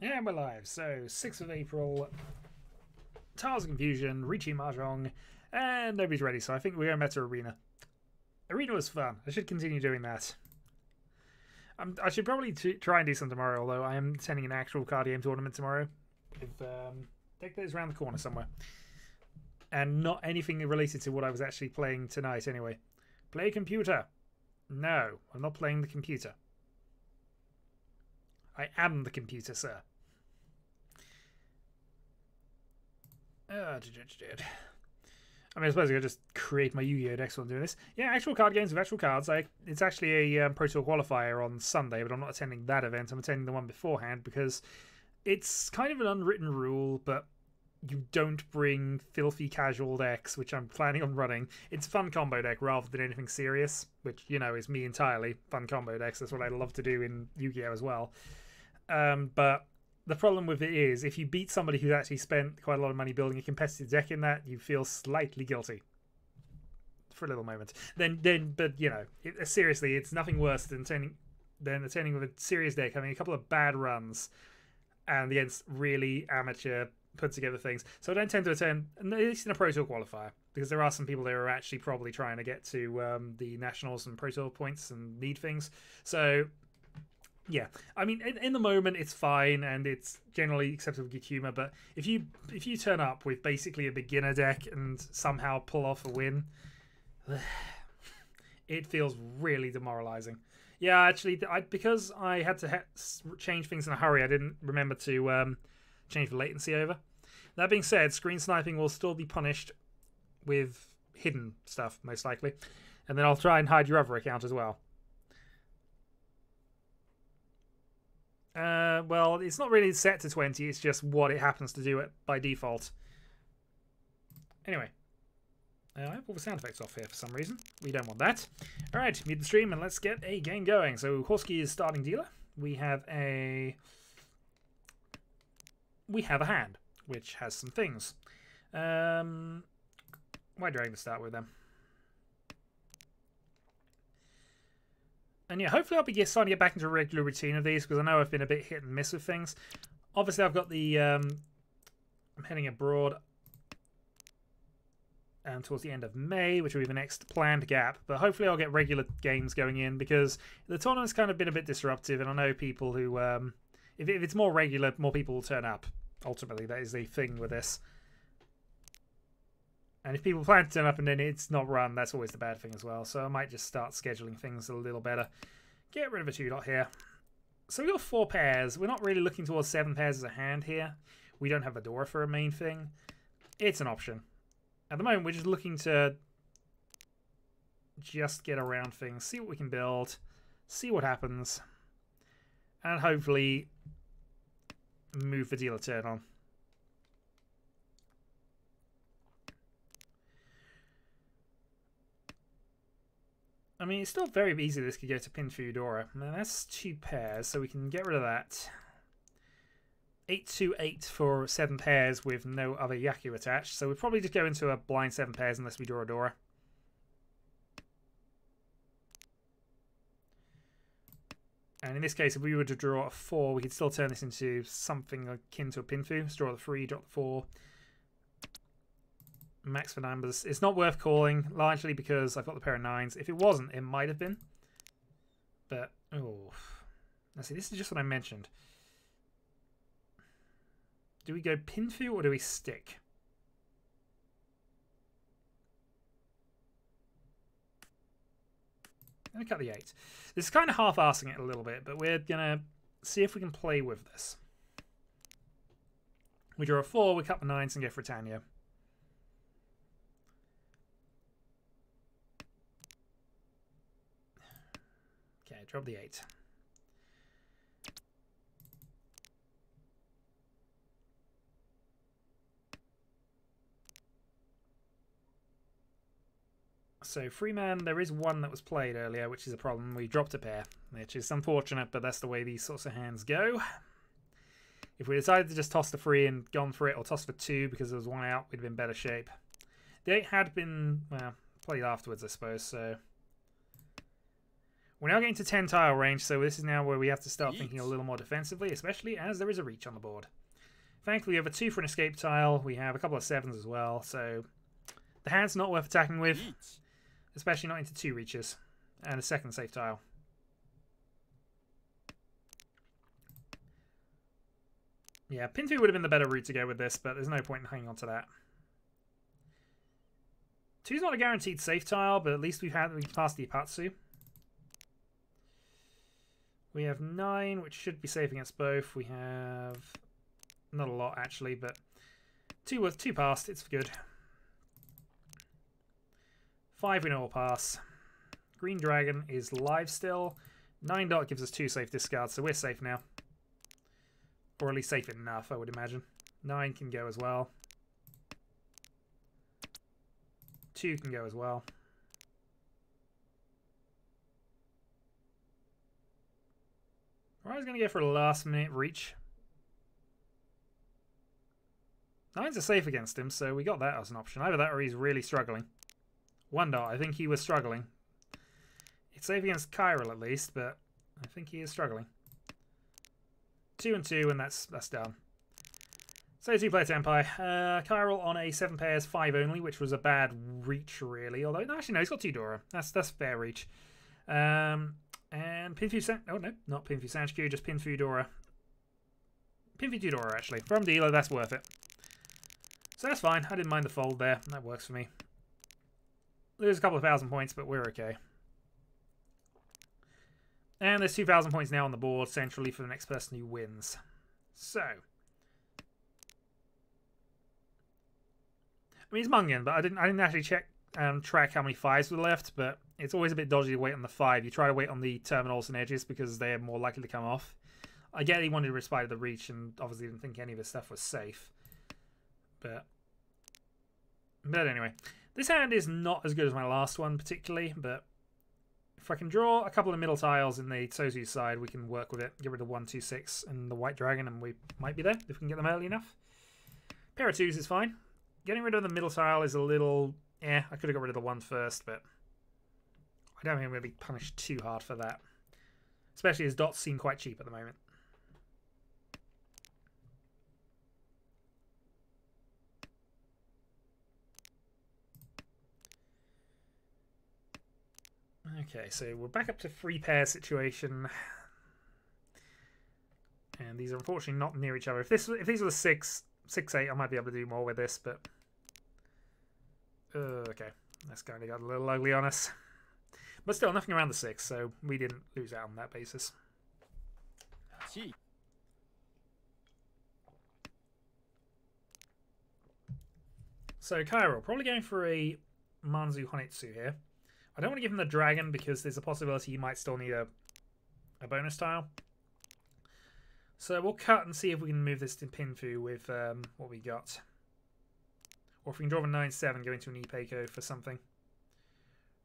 And we're live. So, 6th of April, Tiles of Confusion, Riichi Mahjong, and nobody's ready, so I think we're going back to Arena. Arena was fun. I should continue doing that. I should probably try and do some tomorrow, although I am attending an actual card game tournament tomorrow. With deck that is around the corner somewhere. And not anything related to what I was actually playing tonight anyway. Play computer. No, I'm not playing the computer. I am the computer, sir. I mean, I suppose I could just create my Yu-Gi-Oh! Decks while I'm doing this. Yeah, actual card games with actual cards. It's actually a Pro Tour qualifier on Sunday, but I'm not attending that event. I'm attending the one beforehand because it's kind of an unwritten rule, but you don't bring filthy casual decks, which I'm planning on running. It's a fun combo deck rather than anything serious, which, you know, is me entirely. Fun combo decks. That's what I love to do in Yu-Gi-Oh! As well. But the problem with it is, if you beat somebody who's actually spent quite a lot of money building a competitive deck in that, you feel slightly guilty for a little moment. But you know, seriously, it's nothing worse than attending with a serious deck, having a couple of bad runs, and against really amateur put together things. So I don't tend to attend, at least in a Pro Tour qualifier, because there are some people there who are actually probably trying to get to the Nationals and Pro Tour points and need things. So yeah, I mean, in the moment it's fine and it's generally acceptable good humor. But if you turn up with basically a beginner deck and somehow pull off a win, it feels really demoralizing. Yeah, actually, because I had to change things in a hurry, I didn't remember to change the latency over. That being said, screen sniping will still be punished with hidden stuff most likely, and then I'll try and hide your other account as well. Well, it's not really set to 20, it's just what it happens to do it by default. Anyway, I have all the sound effects off here for some reason. We don't want that. Alright, mute the stream and let's get a game going. So, Horsky is starting dealer. We have a hand, which has some things. Why Dragon to start with them? And yeah, hopefully I'll be starting to get back into a regular routine of these, because I know I've been a bit hit and miss with things. Obviously, I've got the... I'm heading abroad towards the end of May, which will be the next planned gap. But hopefully I'll get regular games going in, because the tournament's kind of been a bit disruptive, and I know people who... if it's more regular, more people will turn up. Ultimately, that is the thing with this. And if people plan to turn up and then it's not run, that's always the bad thing as well. So I might just start scheduling things a little better. Get rid of a 2-dot here. So we've got 4 pairs. We're not really looking towards 7 pairs as a hand here. We don't have a door for a main thing. It's an option. At the moment, we're just looking to just get around things, see what we can build, see what happens, and hopefully move the dealer turn on. I mean, it's still very easy this could go to pin for Eudora. I mean, that's 2 pairs, so we can get rid of that. 8-2-8 for 7 pairs with no other Yaku attached. So we'll probably just go into a blind 7 pairs unless we draw a Dora. And in this case, if we were to draw a 4, we could still turn this into something akin to a Pinfu. Just draw the 3, drop the 4. Max for numbers. It's not worth calling, largely because I've got the pair of 9s. If it wasn't, it might have been. But, oh. Now see, this is just what I mentioned. Do we go Pinfu or do we stick? I'm going to cut the 8. This is kind of half-arsing it a little bit, but we're going to see if we can play with this. We draw a 4, we cut the 9s and go for Tanya. Okay, drop the 8. So, Freeman, there is one that was played earlier, which is a problem. We dropped a pair, which is unfortunate, but that's the way these sorts of hands go. If we decided to just toss the 3 and gone for it, or toss for 2 because there was 1 out, we'd have been in better shape. The 8 had been, well, played afterwards, I suppose, so... We're now getting to 10 tile range, so this is now where we have to start thinking a little more defensively, especially as there is a reach on the board. Thankfully, we have a 2 for an escape tile. We have a couple of 7s as well, so the hand's not worth attacking with, especially not into 2 reaches and a second safe tile. Yeah, pin 2 would have been the better route to go with this, but there's no point in hanging on to that. 2's not a guaranteed safe tile, but at least we've passed the Ipatsu. We have 9, which should be safe against both. We have not a lot actually, but 2 passed. It's good. 5 we know will pass. Green Dragon is live still. 9 dot gives us 2 safe discards, so we're safe now. Or at least safe enough, I would imagine. 9 can go as well. 2 can go as well. I was going to go for a last minute reach. 9's are safe against him, so we got that as an option. Either that or he's really struggling. 1 dot, I think he was struggling. It's safe against Chiral at least, but I think he is struggling. 2 and 2, and that's done. So 2-player Tenpai. Chiral on a 7 pairs 5 only, which was a bad reach really. Although no, actually no, he's got 2 Dora. That's fair reach. And Pinfu San... Oh, no. Not Pinfu Sanshku, just Pinfu Dora. Pinfu 2 Dora, actually. From dealer, that's worth it. So that's fine. I didn't mind the fold there. That works for me. Lose a couple of 1,000 points, but we're okay. And there's 2,000 points now on the board, centrally, for the next person who wins. So... I mean, it's Mungan, but I didn't actually check... track how many 5s were left, but it's always a bit dodgy to wait on the 5. You try to wait on the terminals and edges because they're more likely to come off. I get he wanted to respite the reach and obviously didn't think any of his stuff was safe. But anyway, this hand is not as good as my last one particularly, but if I can draw a couple of middle tiles in the Sozu side, we can work with it. Get rid of 1, 2, 6 and the White Dragon, and we might be there if we can get them early enough. Pair of 2s is fine. Getting rid of the middle tile is a little... Yeah, I could have got rid of the 1 first, but I don't think I'm going to be punished too hard for that. Especially as dots seem quite cheap at the moment. Okay, so we're back up to 3-pair situation. And these are unfortunately not near each other. If these were the 6, 8, I might be able to do more with this, but... okay, that's kind of got a little ugly on us. But still, nothing around the 6, so we didn't lose out on that basis. So Chiral, probably going for a Manzu Honitsu here. I don't want to give him the dragon because there's a possibility he might still need a bonus tile. So we'll cut and see if we can move this to Pinfu with what we got. Or if we can draw a 9-7, go into an Ipeko for something.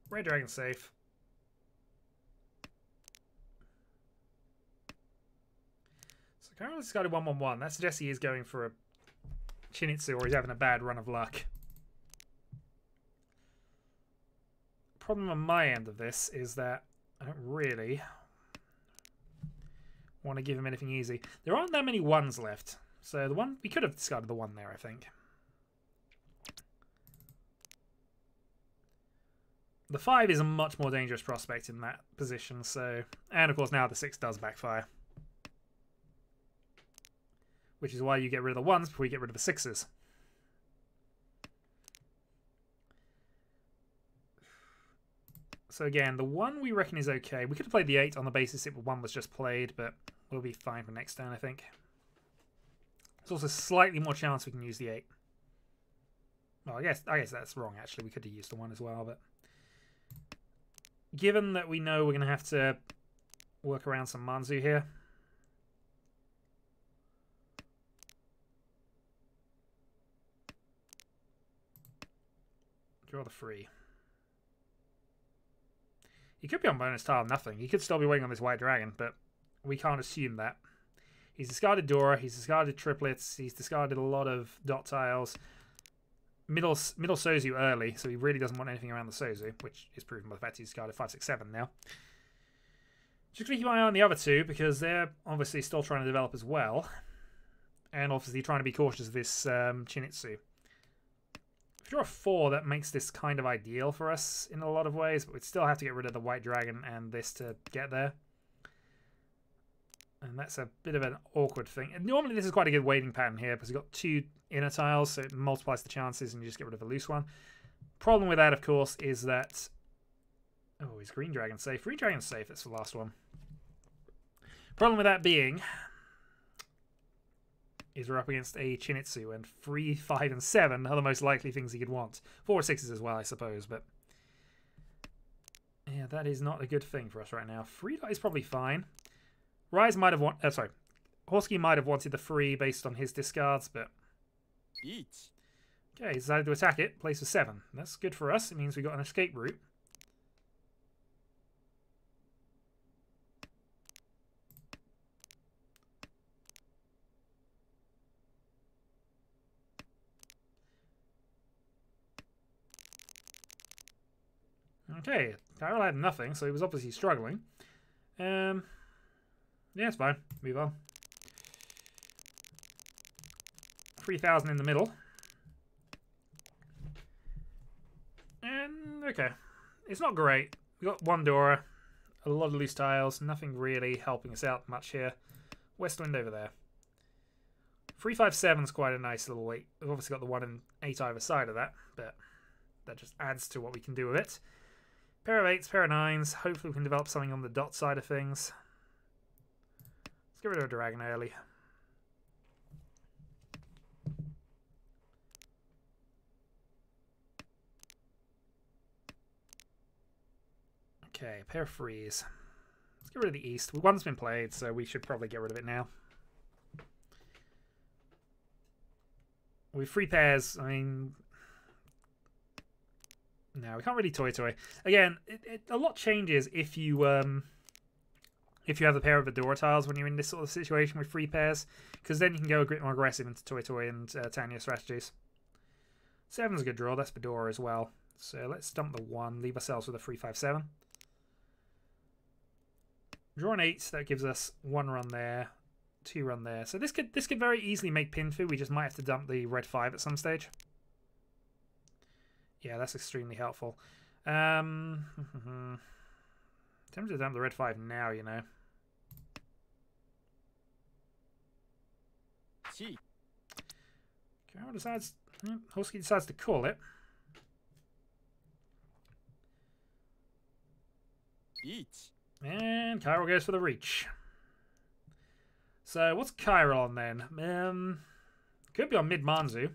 Red dragon safe. So Chiral discarded 1-1-1. That suggests he is going for a Chinitsu or he's having a bad run of luck. Problem on my end of this is that I don't really want to give him anything easy. There aren't that many 1s left. So the one we could have discarded the 1 there, I think. The 5 is a much more dangerous prospect in that position, so... And of course now the 6 does backfire. Which is why you get rid of the 1s before you get rid of the 6s. So again, the 1 we reckon is okay. We could have played the 8 on the basis that 1 was just played, but we'll be fine for next turn, I think. There's also slightly more chance we can use the 8. Well, I guess that's wrong, actually. We could have used the 1 as well, but... Given that we know we're going to have to work around some Manzu here. Draw the 3. He could be on bonus tile, nothing. He could still be waiting on this White Dragon, but we can't assume that. He's discarded Dora, he's discarded triplets, he's discarded a lot of dot tiles. Middle Sozu early, so he really doesn't want anything around the Sozu, which is proven by the fact he's discarded 5, 6, 7 now. Just going to keep my eye on the other two because they're obviously still trying to develop as well. And obviously trying to be cautious of this Chinitsu. If you're a 4, that makes this kind of ideal for us in a lot of ways, but we'd still have to get rid of the white dragon and this to get there. And that's a bit of an awkward thing. And normally this is quite a good waiting pattern here because you've got 2 inner tiles, so it multiplies the chances and you just get rid of the loose one. Problem with that, of course, is that... Oh, is green dragon safe? Green dragon's safe, that's the last one. Problem with that being... is we're up against a Chinitsu, and 3, 5, and 7 are the most likely things he could want. 4 or 6s as well, I suppose, but... yeah, that is not a good thing for us right now. 3 dot is probably fine. Rise might have wanted... sorry. Horsky might have wanted the 3 based on his discards, but... okay, he decided to attack it. Place for 7. That's good for us. It means we got an escape route. Okay, Tyrell had nothing, so he was obviously struggling. Yeah, it's fine. Move on. 3,000 in the middle. And, okay. It's not great. We got 1 Dora, a lot of loose tiles, nothing really helping us out much here. West Wind over there. 3, 5, 7 is quite a nice little weight. We've obviously got the 1 and 8 either side of that, but that just adds to what we can do with it. Pair of 8s, pair of 9s. Hopefully we can develop something on the dot side of things. Let's get rid of a dragon early. Okay, pair of 3s. Let's get rid of the east. One's been played, so we should probably get rid of it now. With 3 pairs, I mean... no, we can't really toy. Again, a lot changes if you have a pair of Adora tiles when you're in this sort of situation with 3 pairs, because then you can go a bit more aggressive into toy and Tanya strategies. 7's a good draw. That's Fedora as well. So let's dump the 1, leave ourselves with a 3, 5, 7. Draw an 8. That gives us 1 run there, 2 run there. So this could very easily make Pinfu. We just might have to dump the red 5 at some stage. Yeah, that's extremely helpful. Tempted to dump the red 5 now, you know. Carol decides... Husky decides to call it. And Chiral goes for the reach. So, what's Chiral on then? Could be on mid-Manzu.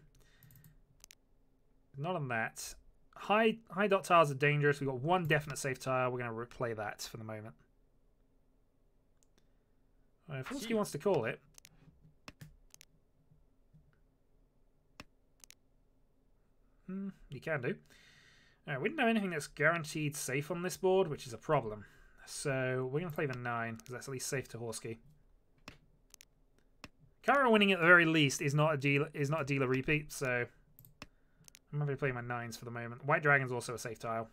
Not on that. High dot tiles are dangerous. We've got 1 definite safe tile. We're going to replay that for the moment. If Husky wants to call it. You can do. Alright, we didn't have anything that's guaranteed safe on this board, which is a problem. So we're going to play the 9, because that's at least safe to Horsky. Kara winning at the very least is not a dealer repeat, so I'm going to play my 9s for the moment. White Dragon's also a safe tile.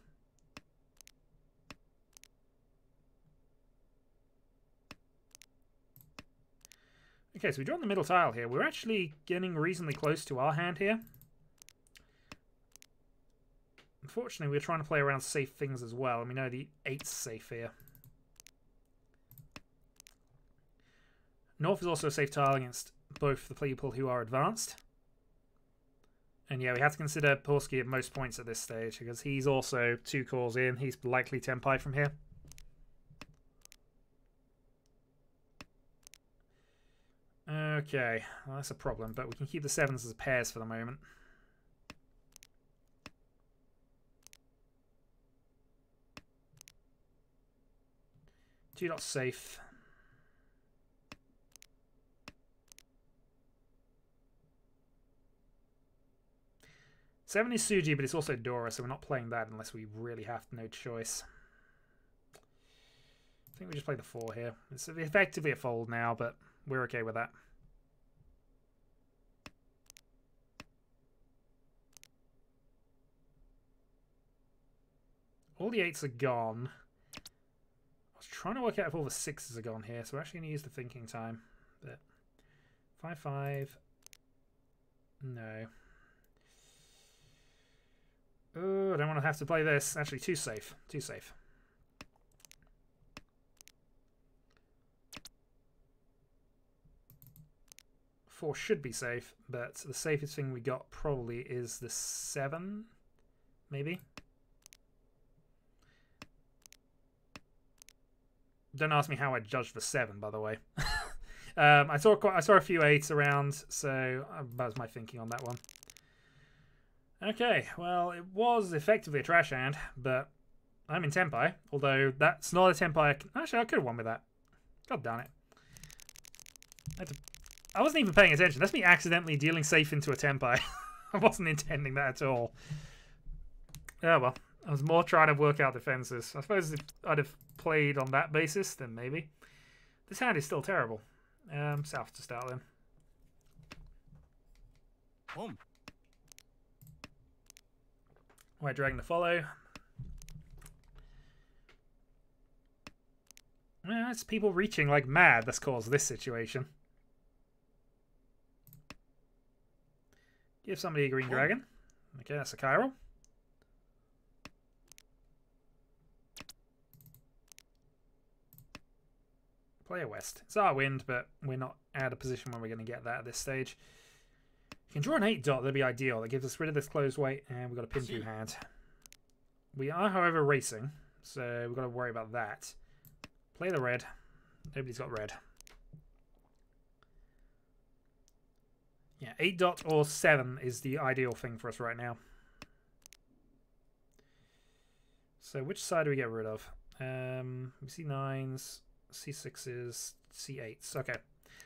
Okay, so we draw the middle tile here. We're actually getting reasonably close to our hand here. Unfortunately, we're trying to play around safe things as well, and we know the 8's safe here. North is also a safe tile against both the people who are advanced. And yeah, we have to consider Porsky at most points at this stage, because he's also 2 calls in. He's likely Tenpai from here. Okay, well, that's a problem, but we can keep the 7s as pairs for the moment. Two dots safe. Seven is Suji, but it's also Dora, so we're not playing that unless we really have no choice. I think we just play the 4 here. It's effectively a fold now, but we're okay with that. All the 8s are gone. was trying to work out if all the 6s are gone here, so we're actually going to use the thinking time. But 5-5. No. Oh, I don't want to have to play this. Actually, too safe. Too safe. Four should be safe, but the safest thing we got probably is the 7, maybe. Don't ask me how I judged the 7, by the way. I saw a few 8s around, so that was my thinking on that one. Okay, well, it was effectively a trash hand, but I'm in Tenpai, although that's not a Tenpai. Actually, I could have won with that. God damn it. I wasn't even paying attention. That's me accidentally dealing safe into a Tenpai. I wasn't intending that at all. Oh well, I was more trying to work out defenses. I suppose if I'd have played on that basis, then maybe. This hand is still terrible. South to start then. White Dragon to follow. Yeah, it's people reaching like mad that's caused this situation. Give somebody a green dragon. Okay, that's a Chiral. Play a West. It's our wind, but we're not out of position when we're going to get that at this stage. You can draw an 8-dot, that'd be ideal. That gives us rid of this closed weight, and we've got a pin through hand. We are, however, racing, so we've got to worry about that. Play the red. Nobody's got red. Yeah, 8-dot or 7 is the ideal thing for us right now. So which side do we get rid of? C9s, C6s, C8s. Okay,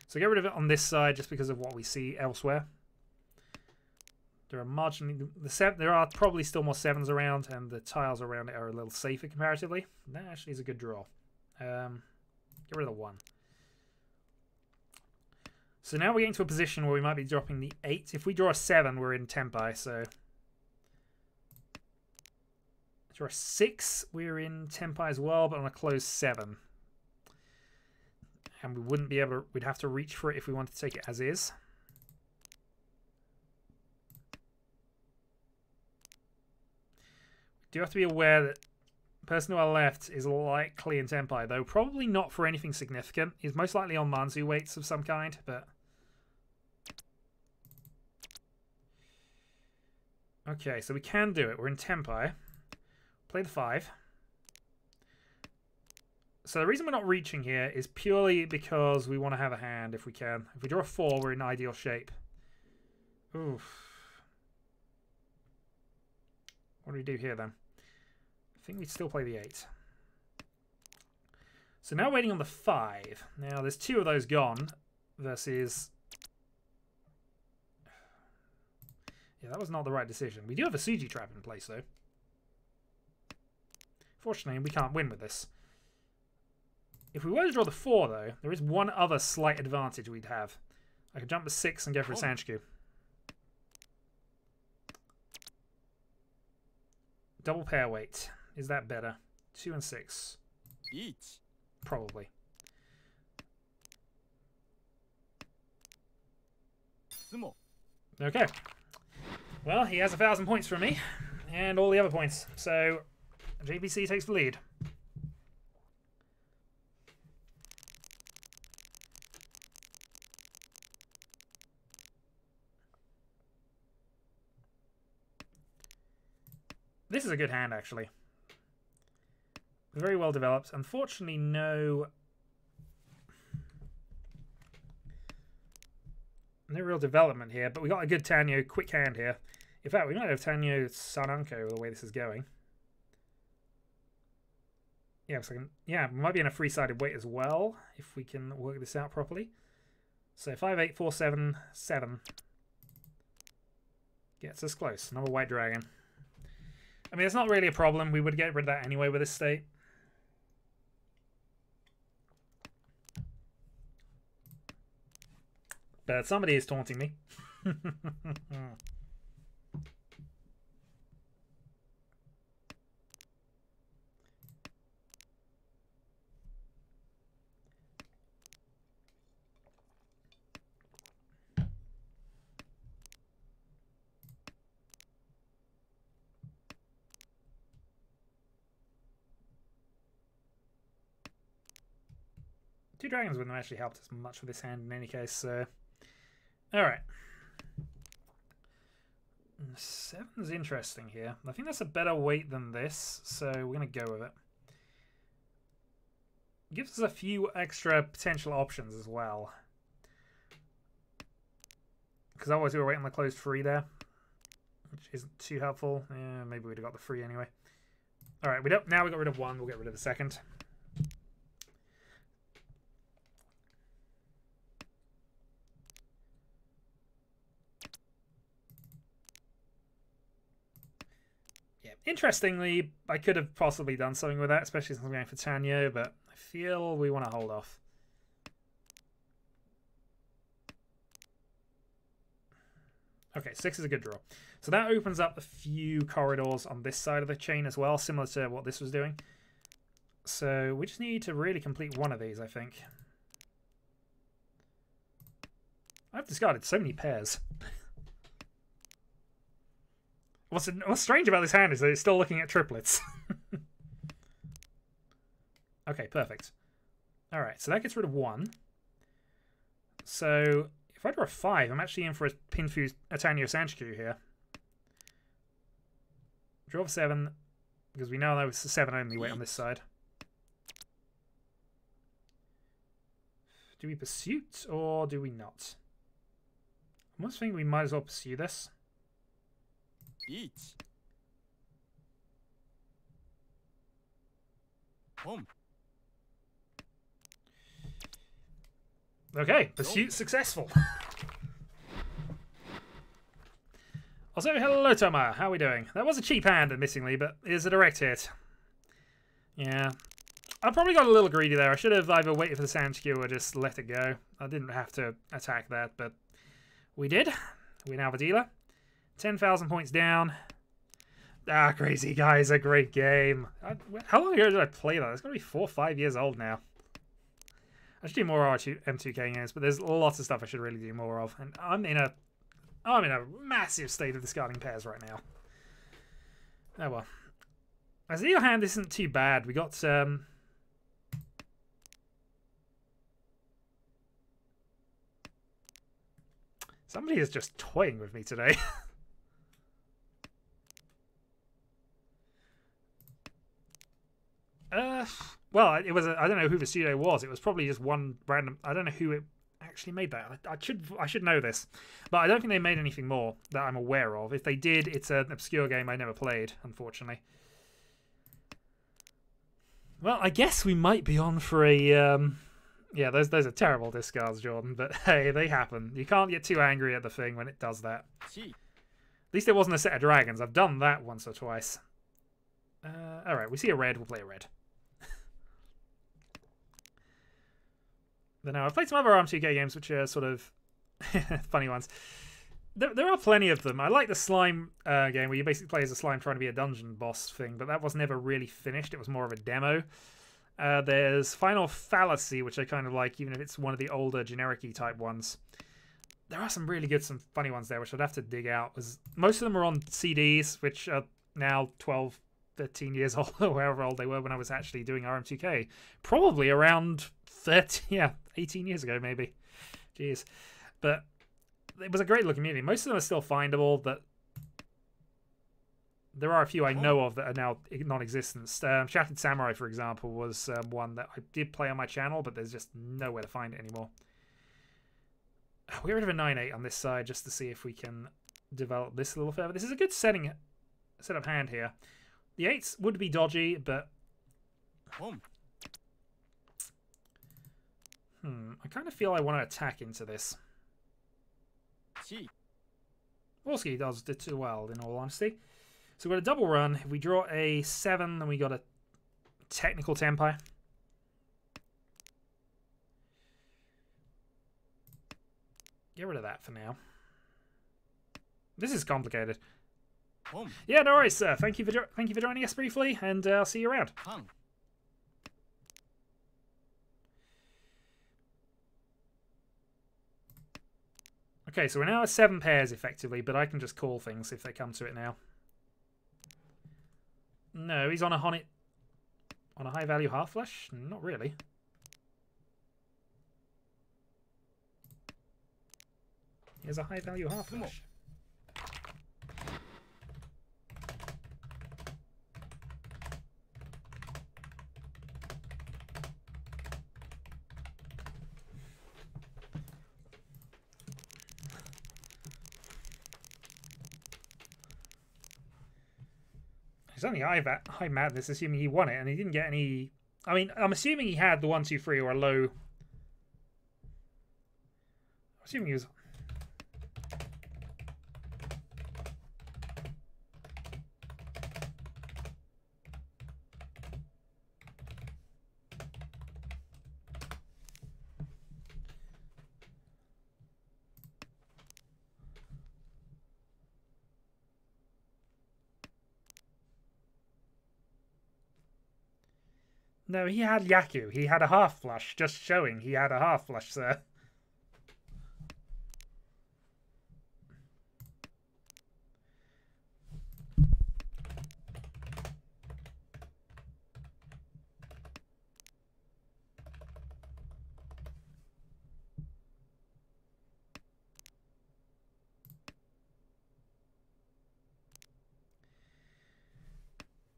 so get rid of it on this side just because of what we see elsewhere. There are marginally there are probably still more 7s around, and the tiles around it are a little safer comparatively. That actually is a good draw. Get rid of the 1. So now we're getting to a position where we might be dropping the 8. If we draw a 7, we're in Tenpai. So draw a 6, we're in Tenpai as well, but on a closed 7. And we wouldn't be able to. We'd have to reach for it if we wanted to take it as is. Do have to be aware that the person to our left is likely in Tenpai, though probably not for anything significant. He's most likely on Manzu weights of some kind, but... Okay, so we can do it. We're in Tenpai. Play the 5. So the reason we're not reaching here is purely because we want to have a hand if we can. If we draw a 4, we're in ideal shape. Oof. What do we do here then? I think we'd still play the 8. So now waiting on the 5. Now there's 2 of those gone versus... Yeah, that was not the right decision. We do have a Suji trap in place though. Fortunately, we can't win with this. If we were to draw the 4 though, there is one other slight advantage we'd have. I could jump the 6 and go for a Sanchiku. Double pair weight. Is that better? 2 and 6. Each. Probably. Okay. Well, he has 1,000 points from me, and all the other points. So, JBC takes the lead. This is a good hand, actually. Very well developed. Unfortunately, no real development here, but we got a good Tanyo quick hand here. In fact, we might have Tanyo Sananko the way this is going. Yeah, so yeah, we might be in a 3-sided weight as well, if we can work this out properly. So 5, 8, 4, 7, 7 gets us close. Another white dragon. I mean, it's not really a problem. We would get rid of that anyway with this state. But somebody is taunting me. 2 dragons wouldn't have actually helped us much with this hand in any case, so... Alright. 7's interesting here. I think that's a better weight than this, so we're going to go with it. Gives us a few extra potential options as well. Because otherwise we were waiting on the closed 3 there, which isn't too helpful. Yeah, maybe we'd have got the 3 anyway. Alright, now we got rid of 1, we'll get rid of the 2nd. Interestingly, I could have possibly done something with that, especially since I'm going for Tanyo, but I feel we want to hold off. Okay, 6 is a good draw. So that opens up a few corridors on this side of the chain as well, similar to what this was doing. So we just need to really complete one of these, I think. I've discarded so many pairs. What's strange about this hand is that it's still looking at triplets. Okay, perfect. Alright, so that gets rid of 1. So if I draw a 5, I'm actually in for a Pinfu Tanyo Sanchiku here. Draw of 7, because we know that was the 7 only weight on this side. Do we pursuit or do we not? I almost think we might as well pursue this. Eat. Okay, pursuit successful. Also, hello Toma, how are we doing? That was a cheap hand, admittingly, but it is a direct hit. Yeah. I probably got a little greedy there. I should have either waited for the Sanchiku or just let it go. I didn't have to attack that, but we did. We now have a dealer. 10,000 points down. Ah, crazy guys, a great game. How long ago did I play that? It's got to be 4 or 5 years old now. I should do more M2K games, but there's lots of stuff I should really do more of. And I'm in a massive state of discarding pairs right now. Oh well. As the hand isn't too bad. We got somebody is just toying with me today. Well, it was I don't know who the studio was. It was probably just one random. I don't know who it actually made that. I should know this, but I don't think they made anything more that I'm aware of. If they did, it's an obscure game I never played, unfortunately. Well, I guess we might be on for a yeah. Those are terrible discards, Jordan. But hey, they happen. You can't get too angry at the thing when it does that. At least it wasn't a set of dragons. I've done that once or twice. All right, we see a red. We'll play a red. But now I've played some other RM2K games which are sort of funny ones. There are plenty of them. I like the slime game where you basically play as a slime trying to be a dungeon boss thing, but that was never really finished. It was more of a demo. There's Final Fallacy, which I kind of like, even if it's one of the older generic-y type ones. There are some really good, some funny ones there, which I'd have to dig out. Most of them are on CDs, which are now 12, 13 years old, or however old they were when I was actually doing RM2K. Probably around 18 years ago, maybe. Jeez. But it was a great looking community. Most of them are still findable, but there are a few I know of that are now non-existent. Shattered Samurai, for example, was one that I did play on my channel, but there's just nowhere to find it anymore. We'll get rid of a 9-8 on this side just to see if we can develop this a little further. This is a good set of hand here. The 8s would be dodgy, but I kind of feel I want to attack into this. Wolski did too well, in all honesty. So we've got a double run. If we draw a 7, then we got a technical Tempai. Get rid of that for now. This is complicated. Yeah, no worries, sir. Thank you for joining us briefly, and I'll see you around. Okay, so we're now at 7 pairs effectively, but I can just call things if they come to it now. No, he's on a high value half flash? Not really. Here's a high value half flush. It's only high madness, assuming he won it, and he didn't get any. I mean, I'm assuming he had the 1, 2, 3 or a low. I'm assuming he was. No, he had Yaku. He had a half flush, just showing he had a half flush, sir.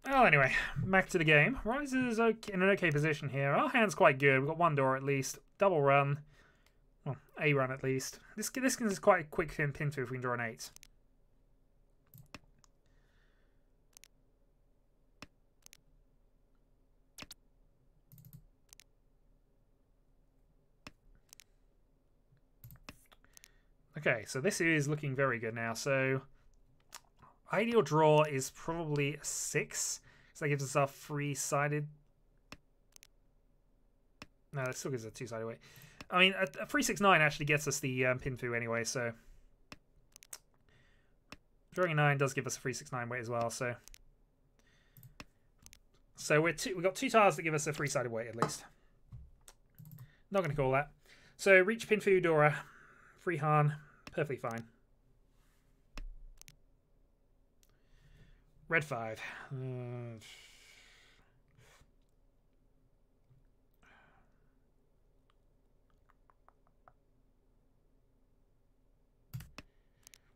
Well, anyway, back to the game. Rise is okay, in an okay position here. Our hand's quite good. We've got 1 door at least. Double run. Well, a run at least. This is quite a quick pin to if we can draw an 8. Okay, so this is looking very good now. So ideal draw is probably a 6. So that gives us our 3-sided. No, that still gives us a 2-sided weight. I mean, a 3-6-9 actually gets us the pin through anyway, so drawing a 9 does give us a 3-6-9 weight as well. So we've got 2 tiles that give us a 3-sided weight at least. Not going to call that. So Riichi, pin through Dora, free Han, perfectly fine. Red 5.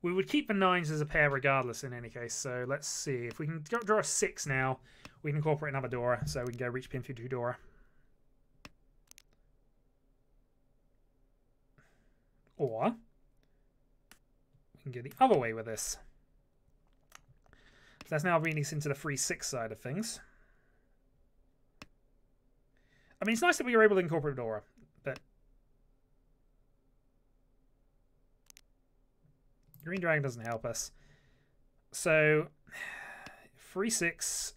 We would keep the 9s as a pair regardless in any case. So let's see. If we can draw a 6 now, we can incorporate another Dora. So we can go Riichi, pin through Dora. Or we can go the other way with this. So that's now bringing us into the 3-6 side of things. I mean, it's nice that we were able to incorporate Dora, but Green Dragon doesn't help us. So 3-6,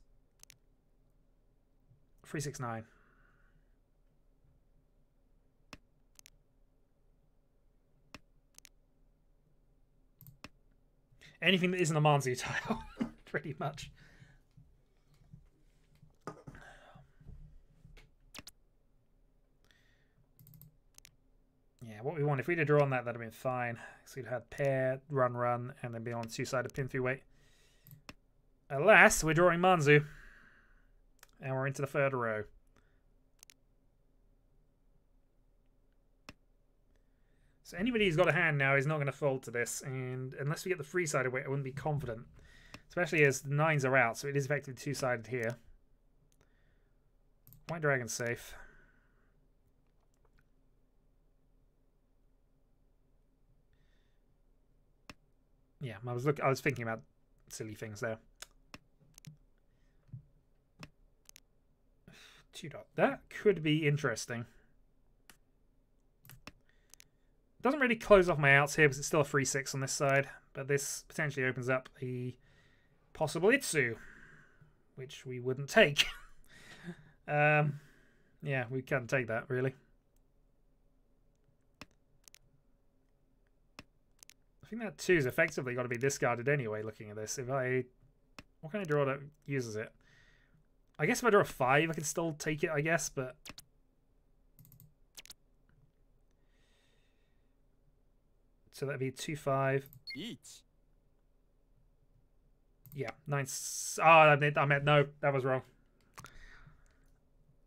3-6-9. Anything that isn't a Manzu tile. Pretty much. Yeah, what we want, if we'd have drawn that, that'd have been fine. So we'd had pair, run, and then be on 2-sided pin through weight. Alas, we're drawing Manzu. And we're into the 3rd row. So anybody who's got a hand now is not going to fold to this. And unless we get the 3-sided weight, I wouldn't be confident. Especially as the 9s are out, so it is effectively 2-sided here. White Dragon's safe. Yeah, I was thinking about silly things there. 2 dot. That could be interesting. Doesn't really close off my outs here because it's still a 3-6 on this side, but this potentially opens up the possible Itsu, which we wouldn't take. Yeah, we can't take that, really. I think that 2's effectively got to be discarded anyway, looking at this. What can I draw that uses it? I guess if I draw a 5, I can still take it, I guess, but so that'd be 2-5. Each. Yeah, 9. Oh, I meant no, that was wrong.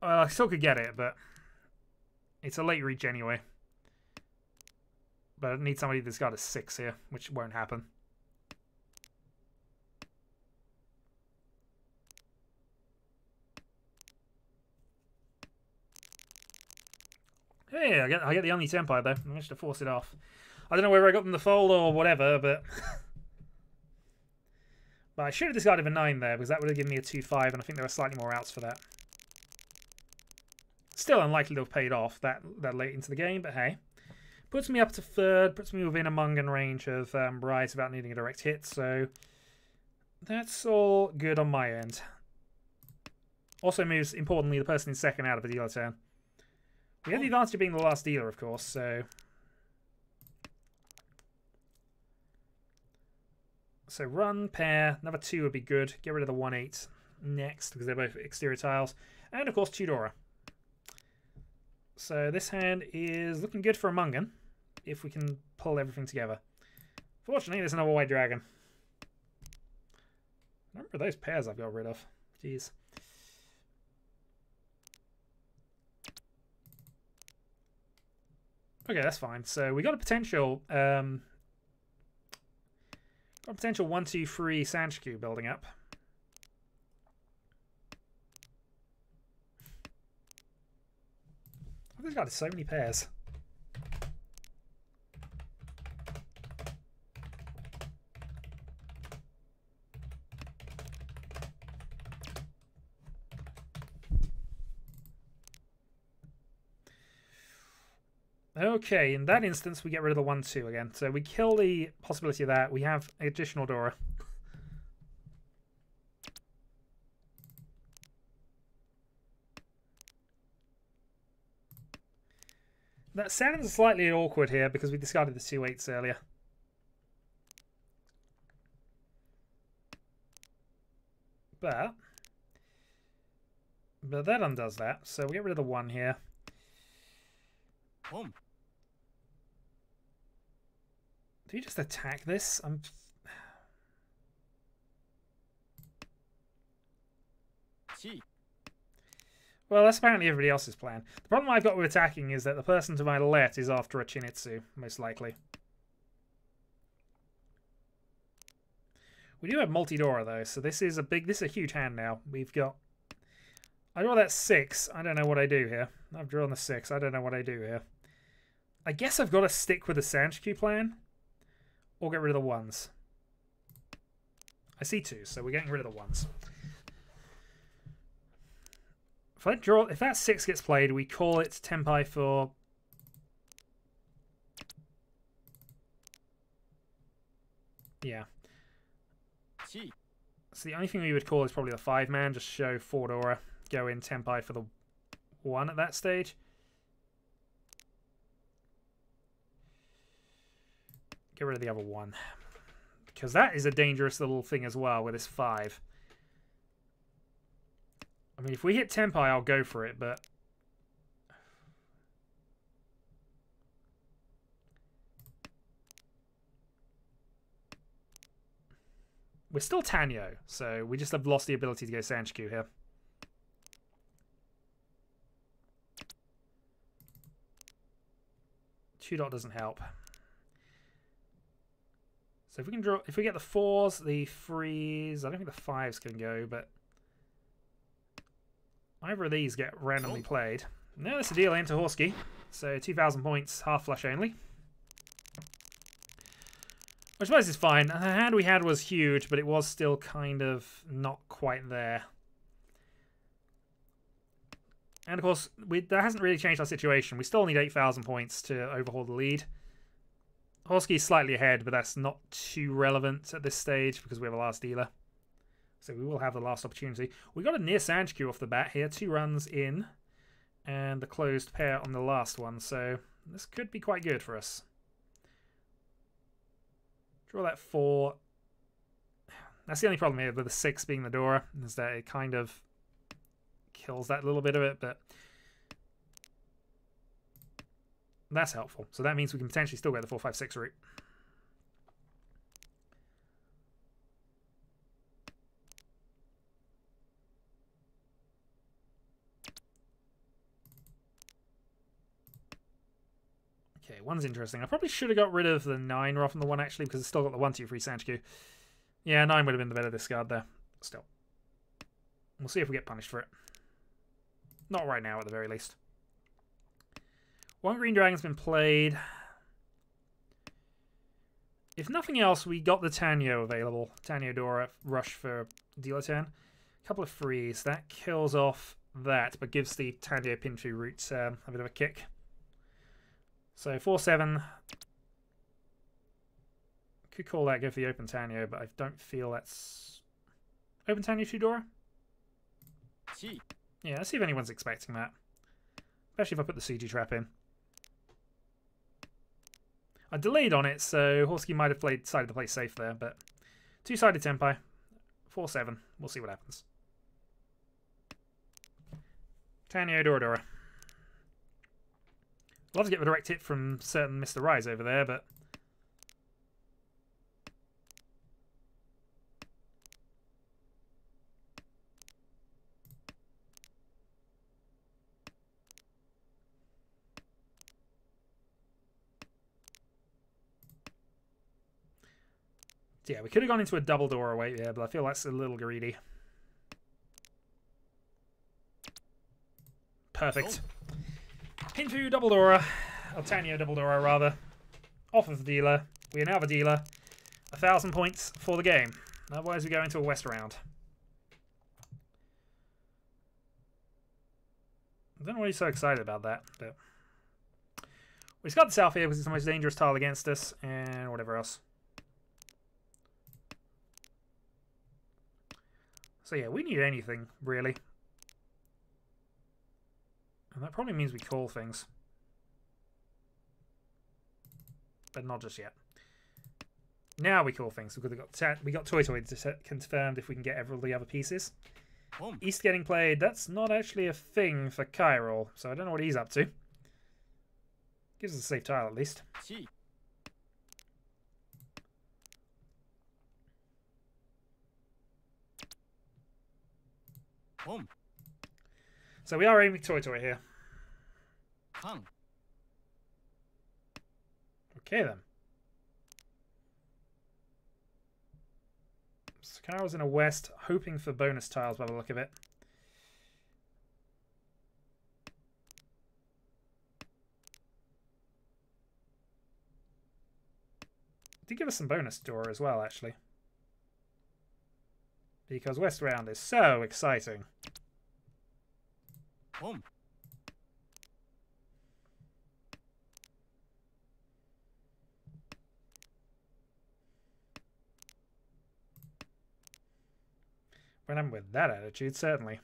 Well, I still could get it, but it's a late reach anyway. But I need somebody that's got a 6 here, which won't happen. Hey, I get the only Senpai though. I managed to force it off. I don't know whether I got them to fold or whatever, but but I should have discarded a 9 there because that would have given me a 2-5, and I think there are slightly more outs for that. Still unlikely to have paid off that late into the game, but hey. Puts me up to 3rd, puts me within a Mungan range of Rise without needing a direct hit, so that's all good on my end. Also moves, importantly, the person in 2nd out of a dealer turn. We have the advantage of being the last dealer, of course, so... So run, pair, another 2 would be good. Get rid of the 1-8 next, because they're both exterior tiles. And, of course, Tudora. So this hand is looking good for a Mungan, if we can pull everything together. Fortunately, there's another White Dragon. Remember those pairs I've got rid of. Jeez. Okay, that's fine. So we got a potential 1-2-3 Sanshku building up. This guy has so many pairs. Okay, in that instance, we get rid of the 1-2 again. So we kill the possibility of that. We have additional Dora. That sounds slightly awkward here because we discarded the 2-8s earlier. But that undoes that. So we get rid of the 1 here. Boom. Do you just attack this? Well, that's apparently everybody else's plan. The problem I've got with attacking is that the person to my left is after a Chinitsu, most likely. We do have multi-Dora though, so this is a huge hand now. We've got... I draw that 6. I don't know what I do here. I've drawn the 6. I don't know what I do here. I guess I've got to stick with the Sanshku plan. Or get rid of the 1s. I see 2, so we're getting rid of the 1s. If that 6 gets played, we call it Tenpai for... Yeah. So the only thing we would call is probably the 5-man, just show 4 Dora, go in Tenpai for the 1 at that stage. Get rid of the other 1. Because that is a dangerous little thing as well with this 5. I mean, if we hit Tenpai, I'll go for it, but... We're still Tanyo, so we just have lost the ability to go Sanshku here. Two dot doesn't help. So if we can draw, if we get the 4s, the 3s, I don't think the 5s can go, but either of these get randomly played. No, that's a deal into Horsky. So 2,000 points, half flush only. Which I suppose is fine. The hand we had was huge, but it was still kind of not quite there. And of course, that hasn't really changed our situation. We still need 8,000 points to overhaul the lead. Horsky's slightly ahead, but that's not too relevant at this stage because we have a last dealer. So we will have the last opportunity. We got a near Sanshku off the bat here. 2 runs in. And the closed pair on the last one. So this could be quite good for us. Draw that 4. That's the only problem here with the 6 being the Dora, is that it kind of kills that little bit of it, but that's helpful. So that means we can potentially still get the 4-5-6 route. Okay, one's interesting. I probably should have got rid of the 9 rather than the 1 actually, because it's still got the 1, 2, 3 Sanchiku. Yeah, 9 would have been the better discard there. Still. We'll see if we get punished for it. Not right now, at the very least. 1 green dragon's been played. If nothing else, we got the Tanyo available. Tanyo Dora rush for dealer turn. A couple of frees. That kills off that, but gives the Tanyo Pinfu roots a bit of a kick. So 4-7. Could call that go for the open Tanyo, but I don't feel that's... Open Tanyo Tudora? Yeah, let's see if anyone's expecting that. Especially if I put the CG trap in. I delayed on it, so Horsky might have decided to play safe there, but... Two-sided Senpai. 4-7. We'll see what happens. Tanyo Dora. Love to get the direct hit from certain Mr. Rise over there, but... Yeah, we could have gone into a double door away, yeah, but I feel that's a little greedy. Perfect. Pinfu double Dora, or Tanyo double Dora rather, off of the dealer. We are now the dealer. 1,000 points for the game. Otherwise we go into a West round. I don't know why he's so excited about that, but... We've got the South here because it's the most dangerous tile against us, and whatever else. So yeah, we need anything, really. And that probably means we call things. But not just yet. Now we call things. We got Toy Toy confirmed if we can get all the other pieces. East getting played. That's not actually a thing for Kyrol, so I don't know what he's up to. Gives us a safe tile at least. So we are aiming Toy Toy here. Okay then. Sakaro's in a west, hoping for bonus tiles by the look of it. Did give us some bonus door as well, actually. Because West Round is so exciting. When I'm with that attitude, certainly.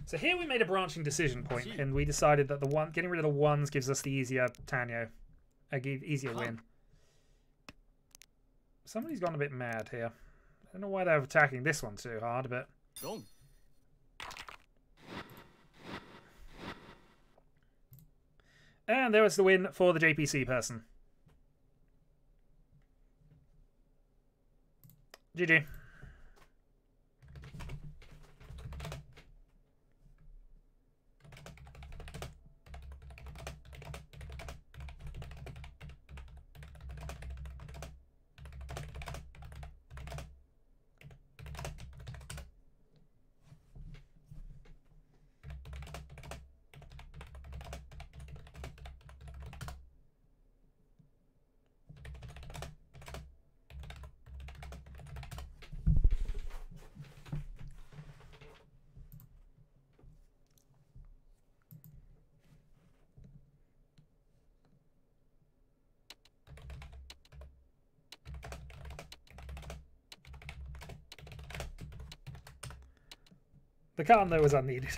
So here we made a branching decision point, and we decided that getting rid of the ones gives us the easier Tanyo, easier win. Somebody's gone a bit mad here. I don't know why they're attacking this one too hard, but... And there was the win for the JPC person. GG. The calm, though, was unneeded.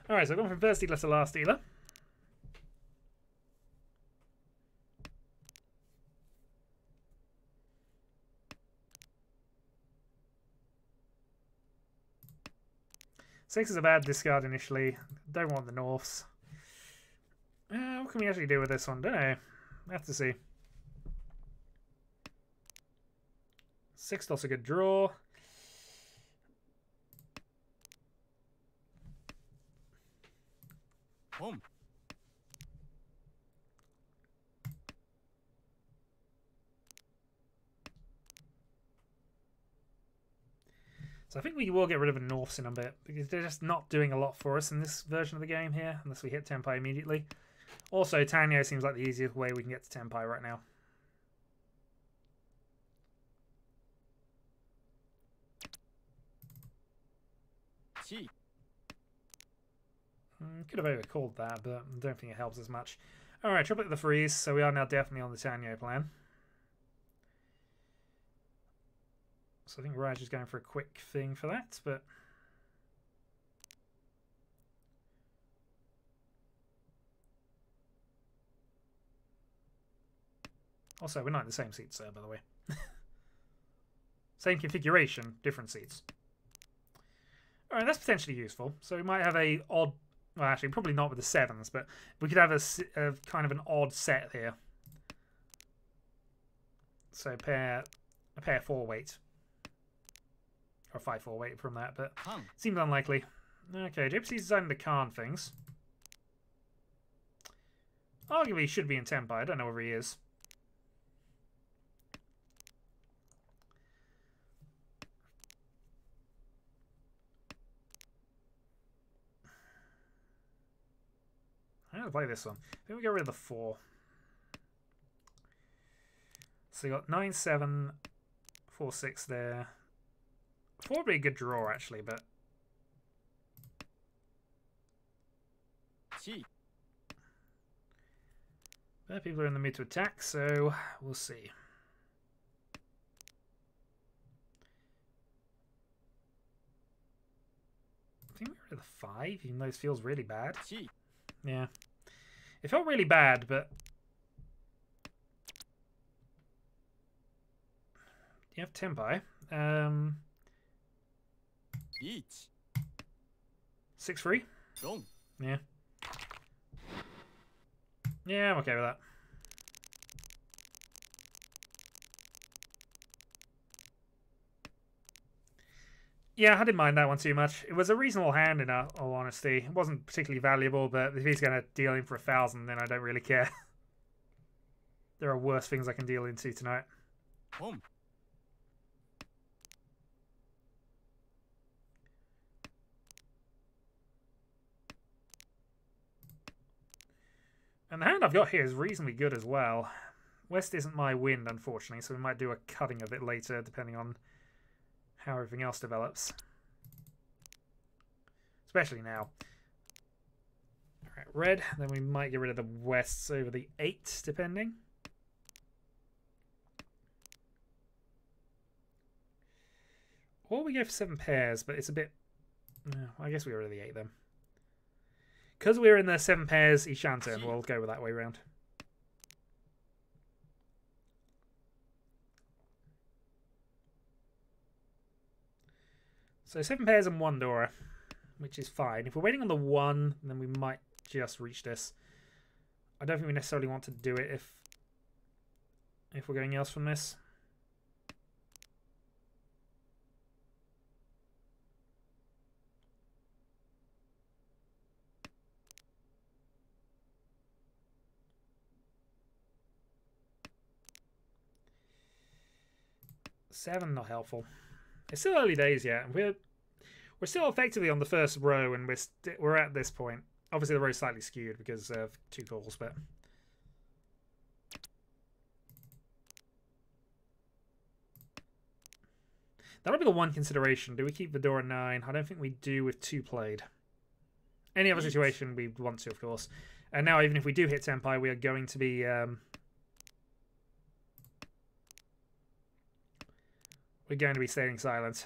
Alright, so I've gone from first dealer to last dealer. 6 is a bad discard initially. Don't want the Norths. What can we actually do with this one? Don't know. Have to see. 6 dots a good draw. Boom. So I think we will get rid of the Norths in a bit, because they're just not doing a lot for us in this version of the game here, unless we hit Tenpai immediately. Also, Tanyo seems like the easiest way we can get to Tenpai right now. Chi. Could have overcalled that, but I don't think it helps as much. Alright, triplet the freeze, so we are now definitely on the Tanyo plan. So I think Raj is going for a quick thing for that, but... Also, we're not in the same seats there, by the way. Same configuration, different seats. Alright, that's potentially useful. So we might have a odd... Well, actually, probably not with the 7s, but we could have a kind of an odd set here. So a pair 4-weight. Or 5-4-weight from that, but seems unlikely. Okay, JPC's deciding to Khan things. Arguably, he should be in Tenpai. I don't know where he is. I'm going to play this one. I think we get rid of the 4. So you got 9-7, 4-6 there. 4 would be a good draw, actually, but... People are in the mood to attack, so we'll see. I think we're at the 5, even though this feels really bad. Yeah. It felt really bad, but... You have Tenpai. 6-3? Yeah. Yeah, I'm okay with that. Yeah, I didn't mind that one too much. It was a reasonable hand, in all honesty. It wasn't particularly valuable, but if he's going to deal in for 1,000, then I don't really care. There are worse things I can deal into tonight. And the hand I've got here is reasonably good as well. West isn't my wind, unfortunately, so we might do a cutting of it later, depending on how everything else develops. Especially now. Alright, red. Then we might get rid of the Wests over the 8, depending. Or we go for 7 pairs, but it's a bit... I guess we get rid of the 8 then. Because we're in the 7 pairs Ishanten, we'll go with that way around. So 7 pairs and 1 Dora, which is fine. If we're waiting on the 1, then we might just reach this. I don't think we necessarily want to do it if we're going else from this. Seven, not helpful. It's still early days yet. We're still effectively on the first row, and we're at this point. Obviously, the row's slightly skewed because of 2 calls, but that'll be the one consideration. Do we keep Vidora 9? I don't think we do with 2 played. Any other situation, we want to, of course. And now, even if we do hit Tenpai, we are going to be we're going to be staying silent.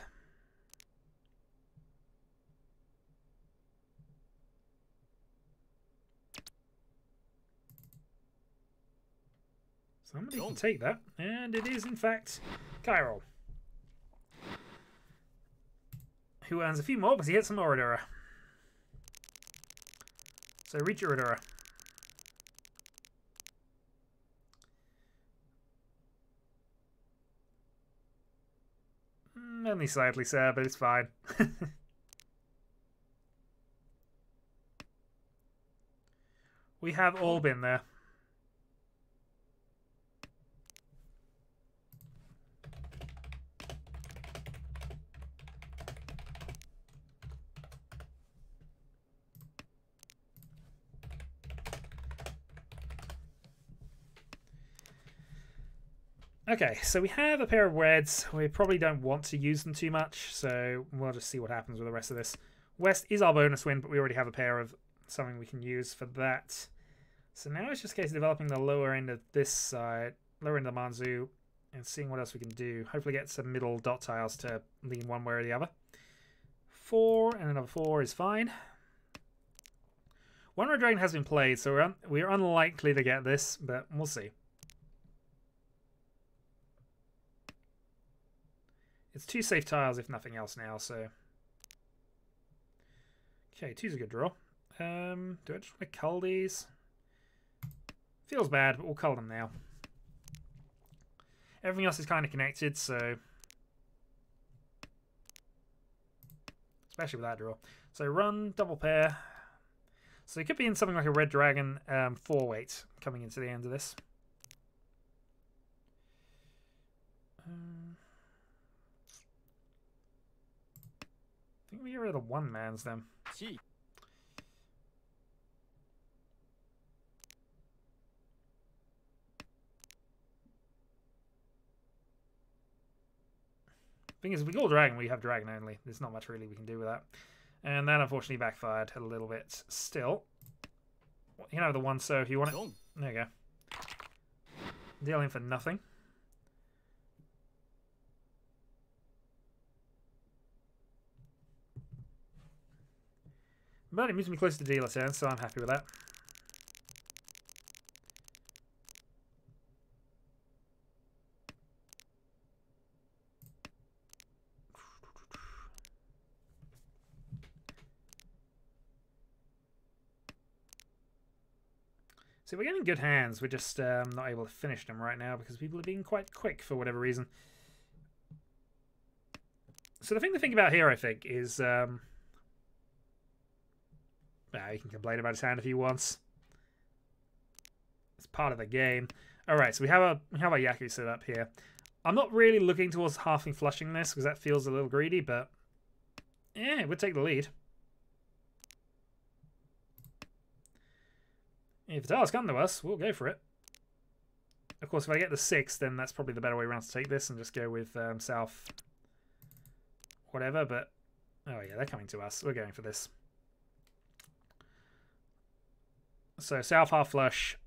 Somebody can take that. And it is, in fact, Cairo. who earns a few more because he hits some Oradura. So Riichi Oradura. Only slightly, sir, but it's fine. We have all been there. Okay, so we have a pair of reds. We probably don't want to use them too much, so we'll just see what happens with the rest of this. West is our bonus win, but we already have a pair of something we can use for that. So now it's just a case of developing the lower end of this side, lower end of the Manzu, and seeing what else we can do. Hopefully get some middle dot tiles to lean one way or the other. 4 and another 4 is fine. One Red Dragon has been played, so we're unlikely to get this, but we'll see. It's 2 safe tiles, if nothing else now, so... Okay, 2's a good draw. Do I just want to cull these? Feels bad, but we'll cull them now. Everything else is kind of connected, so... Especially with that draw. So run, double pair. So it could be in something like a Red Dragon 4-weight coming into the end of this. I think we get rid of the 1-mans then. Thing is, if we go dragon, we have dragon only. There's not much really we can do with that. And that unfortunately backfired a little bit. Still, you can have the 1, so if you want it. There you go. Dealing for nothing. But it moves me close to dealer turn, so I'm happy with that. So we're getting good hands. We're just not able to finish them right now because people are being quite quick for whatever reason. So the thing to think about here, I think, is... you can complain about his hand if he wants. It's part of the game. Alright, so we have a Yaku set up here. I'm not really looking towards halving flushing this because that feels a little greedy, but... yeah, it would take the lead. If the tiles come to us, we'll go for it. Of course, if I get the 6, then that's probably the better way around to take this and just go with south whatever, but... oh yeah, they're coming to us. We're going for this. So south half flush,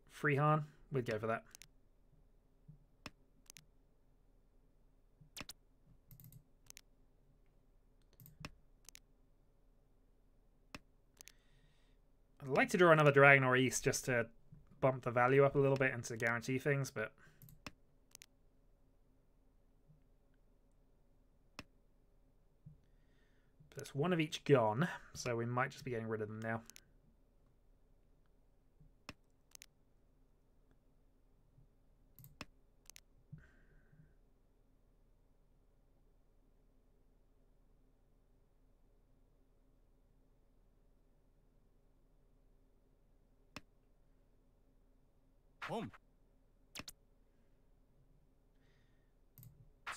Freehan, we'd go for that. I'd like to draw another dragon or east just to bump the value up a little bit and to guarantee things, but... there's one of each gone, so we might just be getting rid of them now.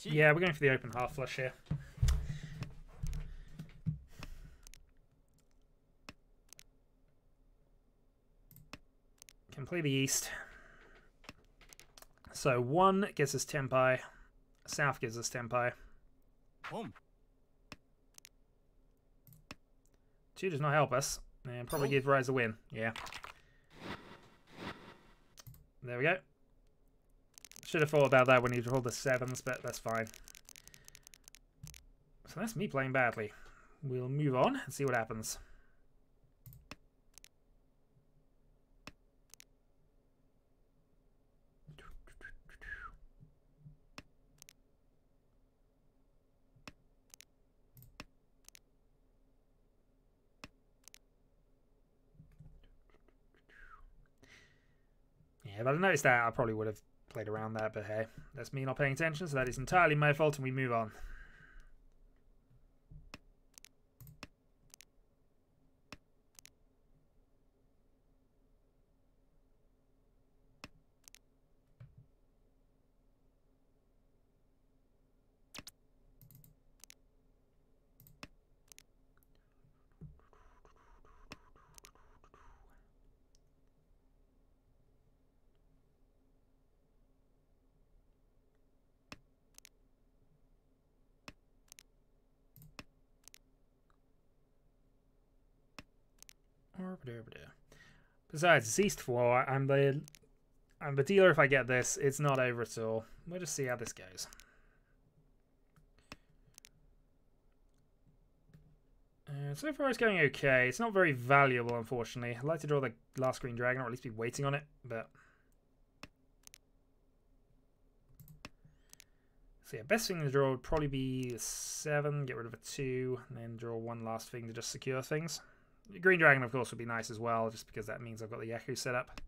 Yeah, we're going for the open half flush here. Can play the east. So 1 gives us Tempai. South gives us Tempai. 2 does not help us. And probably give Rise a win. Yeah. There we go. Should have thought about that when he rolled the 7s, but that's fine. So that's me playing badly. We'll move on and see what happens. Yeah, but I noticed that I probably would have played around that, but hey, that's me not paying attention, so that is entirely my fault, and we move on. Besides, it's East 4. I'm the dealer if I get this. It's not over at all. We'll just see how this goes. So far it's going okay. It's not very valuable, unfortunately. I'd like to draw the last green dragon, or at least be waiting on it, but... So yeah, best thing to draw would probably be a 7, get rid of a 2, and then draw one last thing to just secure things. Green dragon, of course, would be nice as well, just because that means I've got the Yaku set up.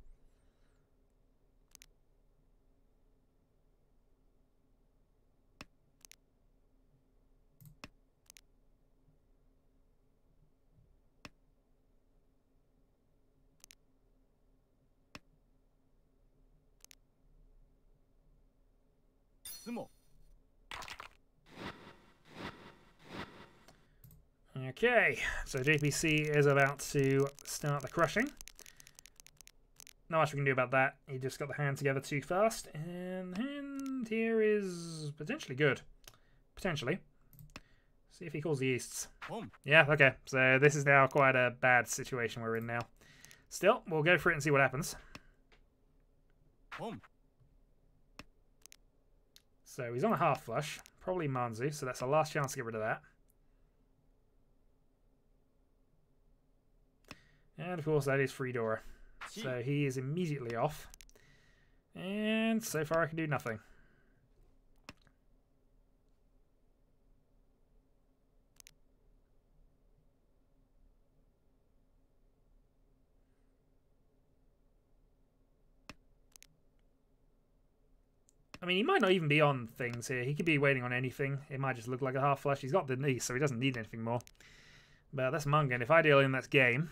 Okay, so JPC is about to start the crushing. Not much we can do about that. He just got the hand together too fast, and hand here is potentially good. Potentially. See if he calls the Easts. Yeah, okay. So this is now quite a bad situation we're in now. Still, we'll go for it and see what happens. So he's on a half flush. Probably Manzu, so that's our last chance to get rid of that. And of course that is Freedora. So he is immediately off. And so far I can do nothing. I mean, he might not even be on things here. He could be waiting on anything. It might just look like a half flush. He's got the knee, so he doesn't need anything more. But that's Mungan. If I deal him, that's game.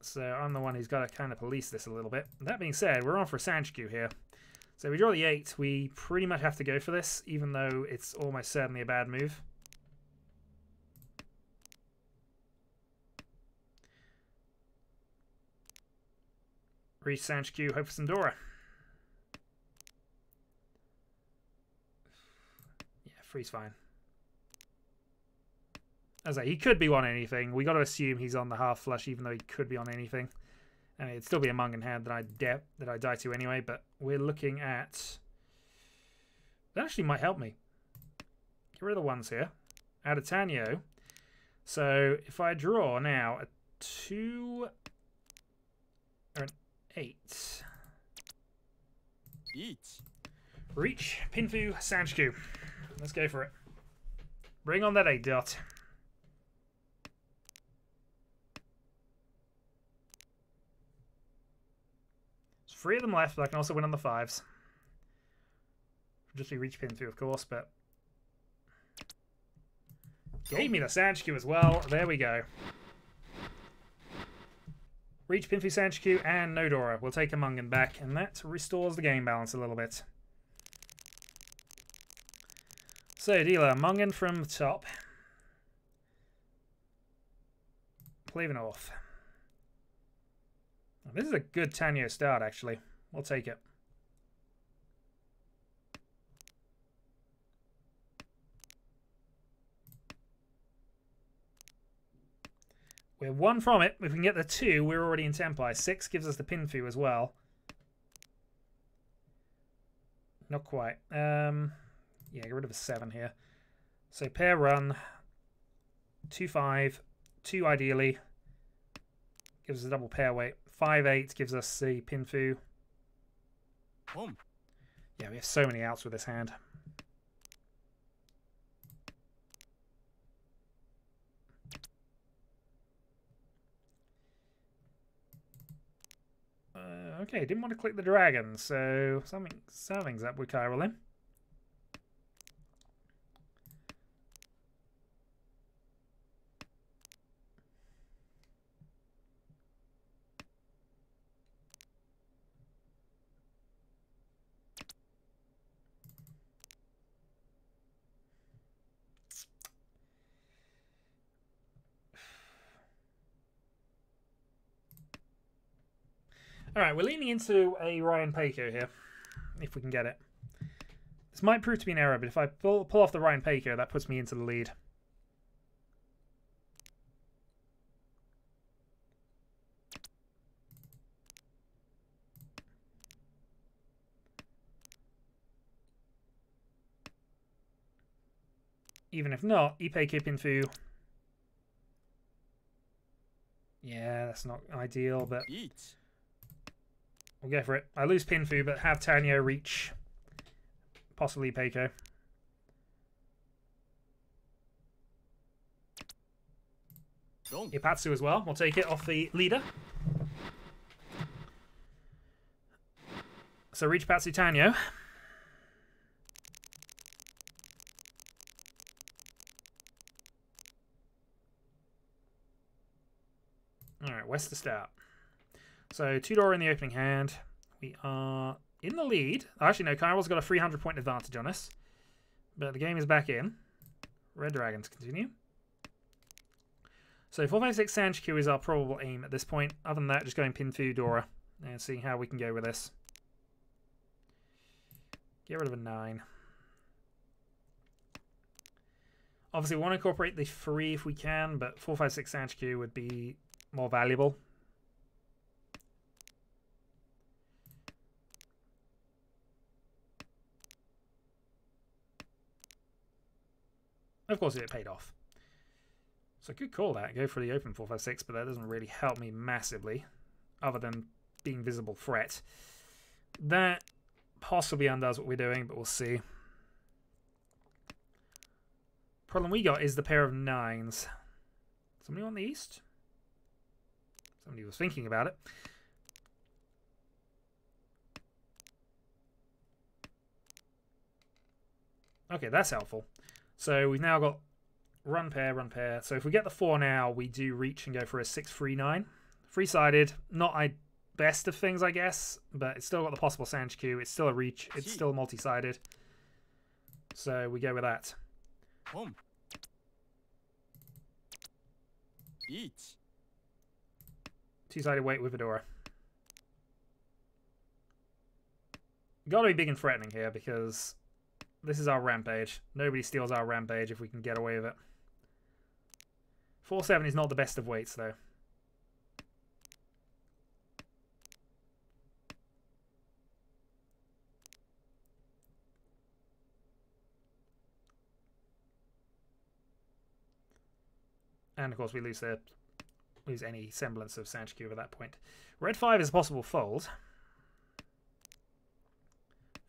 So I'm the one who's got to kind of police this a little bit. That being said, we're on for Sanchiku here. So we draw the 8. We pretty much have to go for this, even though it's almost certainly a bad move. Reach Sanchiku, hope for some Dora. Yeah, freeze fine. As I say, he could be on anything. We got to assume he's on the half flush, even though he could be on anything. I mean, it'd still be a Mungan hand that I die to anyway. But we're looking at that actually might help me. Get rid of the ones here. Add a Tanyo. So if I draw now a 2 or an 8. Reach, Pinfu, Sanchiku. Let's go for it. Bring on that 8 dot. There's 3 of them left, but I can also win on the 5s. Just reach Pinfu, of course, but gave me the Sanchiku as well. There we go. Reach, Pinfu, Sanchiku, and no Dora. We'll take a Mungan back, and that restores the game balance a little bit. So, dealer, Mungan from the top. Play the north. This is a good Tanyo start, actually. We'll take it. We're 1 from it. If we can get the 2, we're already in Tenpai. 6 gives us the Pinfu as well. Not quite. Yeah, get rid of a 7 here. So pair run. 2-5. 2 ideally. Gives us a double pair weight. 5-8 gives us the Pinfu. Yeah, we have so many outs with this hand. Okay, didn't want to click the dragon, so something's up with Chiral then. Alright, we're leaning into a Ryan Peiko here, if we can get it. This might prove to be an error, but if I pull off the Ryan Peiko, that puts me into the lead. Even if not, Ipeiko Pinfu. Yeah, that's not ideal, but we'll go for it. I lose Pinfu, but have Tanyo reach. Possibly Peiko. Ipatsu as well. We'll take it off the leader. So reach Ipatsu Tanyo. Alright, West to start. So 2-door in the opening hand. We are in the lead. Actually, no, Chiral's got a 300-point advantage on us. But the game is back in. Red Dragon to continue. So 4-5-6 Sanchiku is our probable aim at this point. Other than that, just going Pinfu, Dora. And seeing how we can go with this. Get rid of a 9. Obviously, we want to incorporate the 3 if we can, but 4-5-6 Sanchiku would be more valuable. Of course, it paid off. So good call that. Go for the open 4-5-6, but that doesn't really help me massively, other than being visible threat. That possibly undoes what we're doing, but we'll see. Problem we got is the pair of 9s. Somebody on the east? Somebody was thinking about it. Okay, that's helpful. So we've now got run pair, run pair. So if we get the 4 now, we do reach and go for a 6-3-9. 3-sided, not best of things, I guess, but it's still got the possible Sanchiku. It's still a reach. It's still multi-sided. So we go with that. 2-sided weight with Fedora. Gotta be big and threatening here because this is our rampage. Nobody steals our rampage if we can get away with it. 4-7 is not the best of weights though. And of course we lose any semblance of Sanchiku at that point. Red 5 is a possible fold.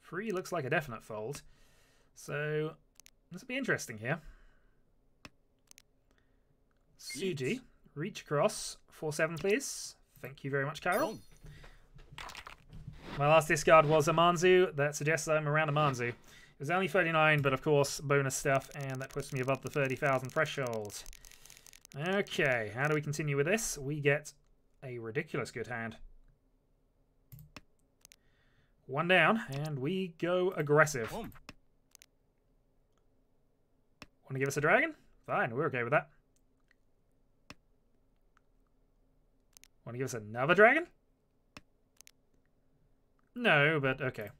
3 looks like a definite fold. So this will be interesting here. Suji, reach across. 4-7 please. Thank you very much, Chiral. My last discard was a Manzu. That suggests I'm around a Manzu. It was only 39, but of course bonus stuff, and that puts me above the 30,000 threshold. Okay, how do we continue with this? We get a ridiculous good hand. 1 down, and we go aggressive. Want to give us a dragon? Fine, we're okay with that. Want to give us another dragon? No, but okay.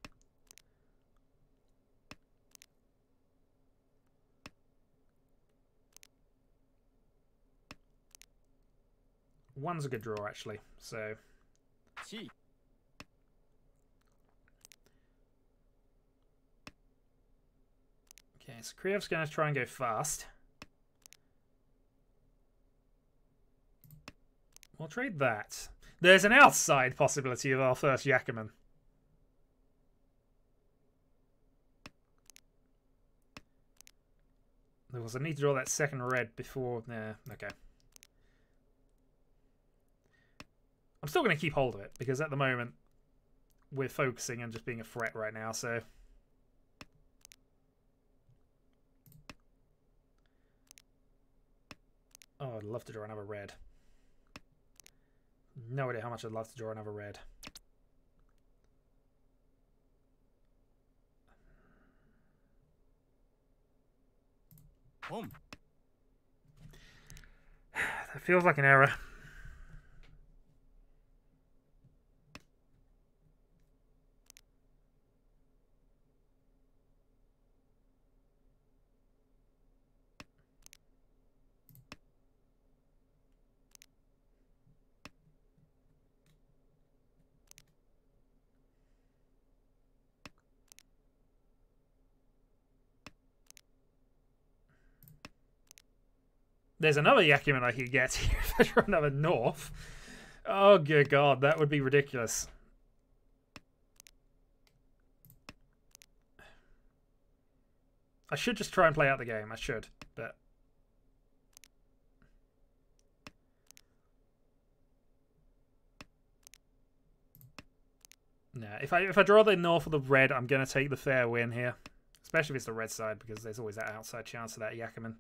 One's a good draw, actually, so... Okay, so Kriev's going to try and go fast. We'll trade that. There's an outside possibility of our first Yakuman. There was a need to draw that second red before... Nah, okay. I'm still going to keep hold of it, because at the moment, we're focusing and just being a threat right now, so... Oh, I'd love to draw another red. No idea how much I'd love to draw another red. That feels like an error. There's another Yakuman I could get here if I draw another North. Oh, good God, that would be ridiculous. I should just try and play out the game. I should, but... Nah, if I draw the North or the red, I'm going to take the fair win here. Especially if it's the red side, because there's always that outside chance of that Yakuman.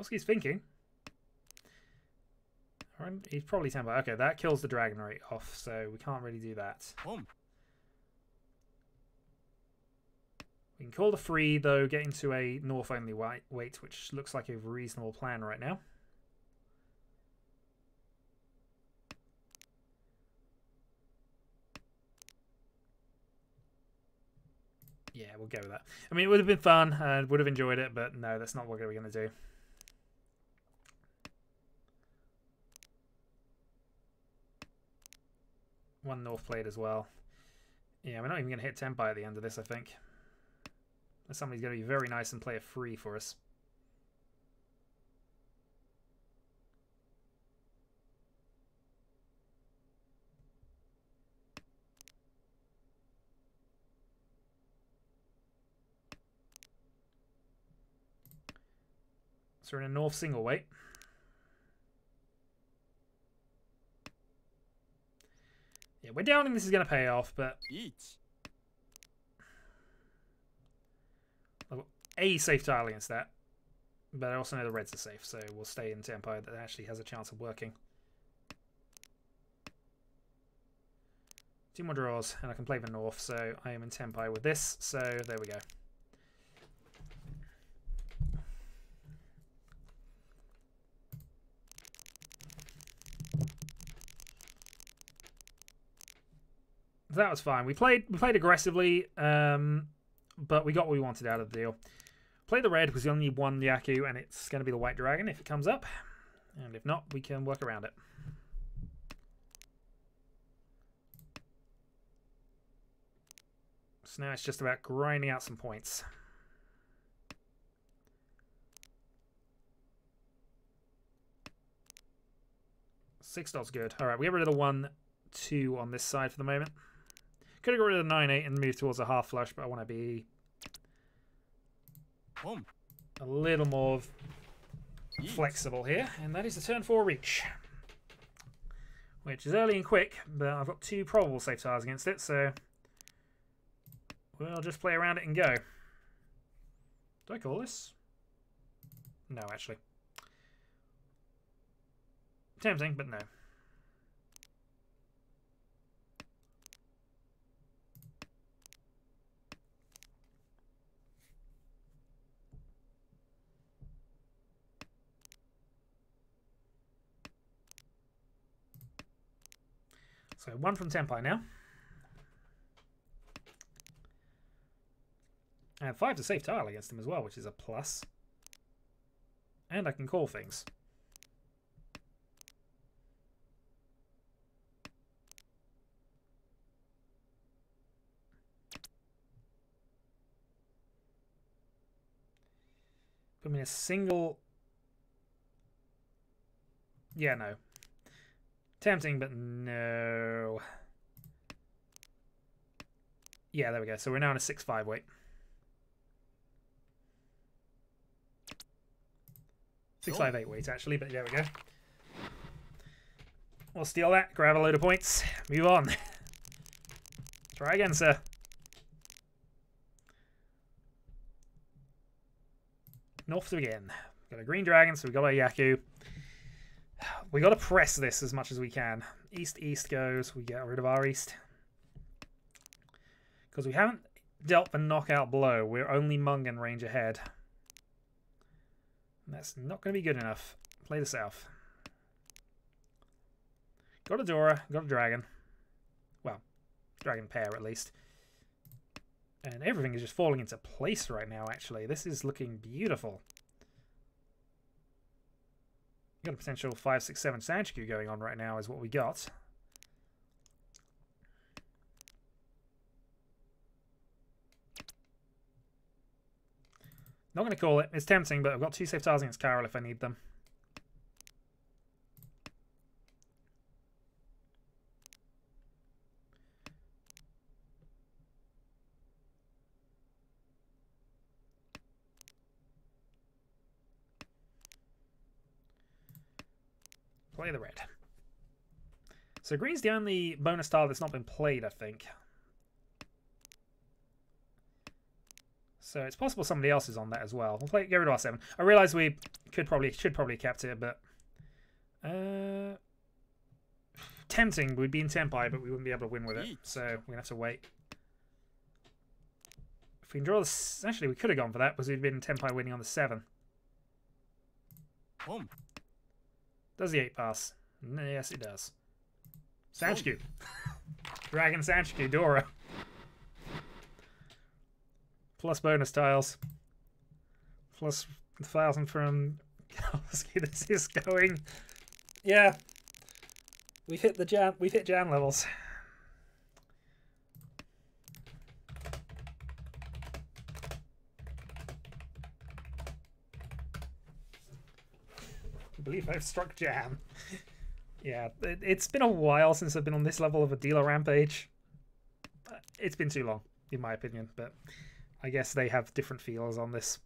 He's thinking. He's probably 10 by. Okay, that kills the dragon rate off, so we can't really do that. We can call the free, though, get into a North only weight, which looks like a reasonable plan right now. Yeah, we'll go with that. I mean, it would have been fun, and would have enjoyed it, but no, that's not what we're going to do. One North played as well. Yeah, we're not even going to hit Tempai at the end of this, I think. Somebody's going to be very nice and play a free for us. So we're in a North single weight. Yeah, we're doubting this is going to pay off, but... I've got a safe tile against that. But I also know the reds are safe, so we'll stay in Tempai that actually has a chance of working. 2 more draws, and I can play the North, so I am in Tempai with this, so there we go. That was fine. We played aggressively, but we got what we wanted out of the deal. Play the red because we only need 1 Yaku, and it's going to be the white dragon if it comes up. And if not, we can work around it. So now it's just about grinding out some points. $6 good. All right, we get rid of the 1-2 on this side for the moment. Could have got rid of the 9-8 and move towards a half flush, but I want to be a little more flexible here. And that is a turn 4 Reach, which is early and quick, but I've got 2 probable safe tiles against it, so we'll just play around it and go. Do I call this? No, actually. Tempting, but no. So 1 from Tempai now. And 5's a safe tile against him as well, which is a plus. And I can call things. Put me in a single Yeah, no. Tempting, but no. Yeah, there we go. So we're now in a 6-5 weight. 6-5-8 weight, actually, but there we go. We'll steal that, grab a load of points, move on. Try again, sir. North to begin. Got a green dragon, so we got a Yaku. We got to press this as much as we can. East, east goes. We get rid of our east. Because we haven't dealt the knockout blow. We're only Mungan range ahead. And that's not going to be good enough. Play the south. Got a Dora. Got a dragon. Well, dragon pair at least. And everything is just falling into place right now, actually. This is looking beautiful. Got a potential 5, 6, 7 Sanchiku going on right now is what we got. Not going to call it. It's tempting, but I've got 2 safe tiles against Carol if I need them. Play the red. So green's the only bonus tile that's not been played, I think. So it's possible somebody else is on that as well. We'll get rid of our 7. I realise we should probably have kept it, but tempting. We'd be in Tempai, but we wouldn't be able to win with it. So we're gonna have to wait. If we can draw this, actually we could have gone for that because we'd been in Tempai winning on the 7. Does the 8 pass? Yes, it does. Sanchiku. Dragon Sanchiku, Dora. Plus bonus tiles. Plus 1,000 from Kowalski. This is going. Yeah. We've hit Jan levels. I believe I've struck Jan. Yeah, it's been a while since I've been on this level of a dealer rampage. It's been too long, in my opinion, but I guess they have different feels on this.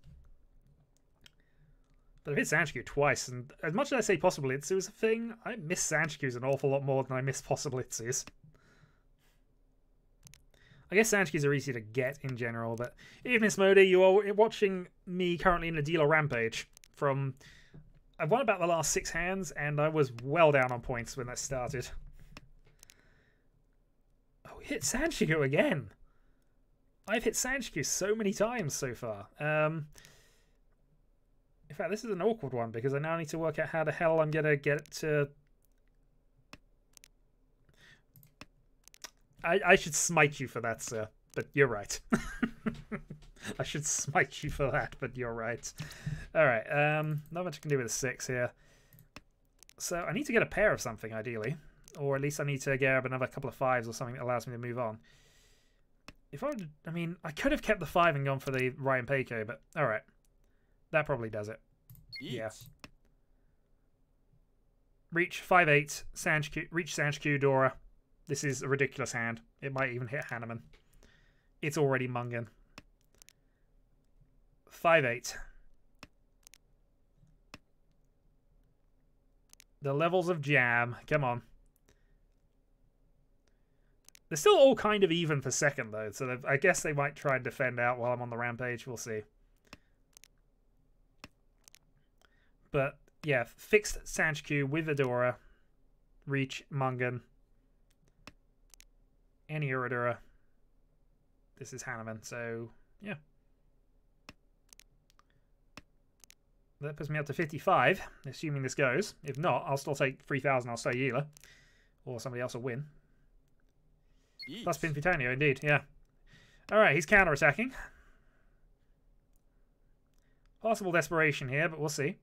But I've hit Sanchiku twice, and as much as I say Possible Itsu is a thing, I miss Sanchiku's an awful lot more than I miss Possible Itsu's. I guess Sanchiku's are easy to get in general, but even in Smody, you are watching me currently in a dealer rampage from... I've won about the last 6 hands, and I was well down on points when that started. Oh, we hit Sanchiku again! I've hit Sanchiku so many times so far. In fact, this is an awkward one, because I now need to work out how the hell I'm going to get it to... I should smite you for that, sir, but you're right. I should smite you for that, but you're right. Alright, not much I can do with a 6 here. So I need to get a pair of something, ideally. Or at least I need to grab another couple of 5s or something that allows me to move on. If I mean, I could have kept the 5 and gone for the Ryan Peiko, but alright. That probably does it. Yeah. Reach, 5-8, Sanchiku, Reach Sanchiku, Dora. This is a ridiculous hand. It might even hit Hanneman. It's already Mungan. 5-8. The levels of jam. Come on. They're still all kind of even for second, though, so I guess they might try and defend out while I'm on the rampage. We'll see. But, yeah, fixed Sanchiku with Adora. Reach, Mungan. Any Uradura. This is Hanneman, so, yeah. That puts me up to 55, assuming this goes. If not, I'll still take 3,000, I'll stay Yila. Or somebody else will win. Yeet. Plus Pinfitanio, indeed, yeah. Alright, he's counter-attacking. Possible desperation here, but we'll see.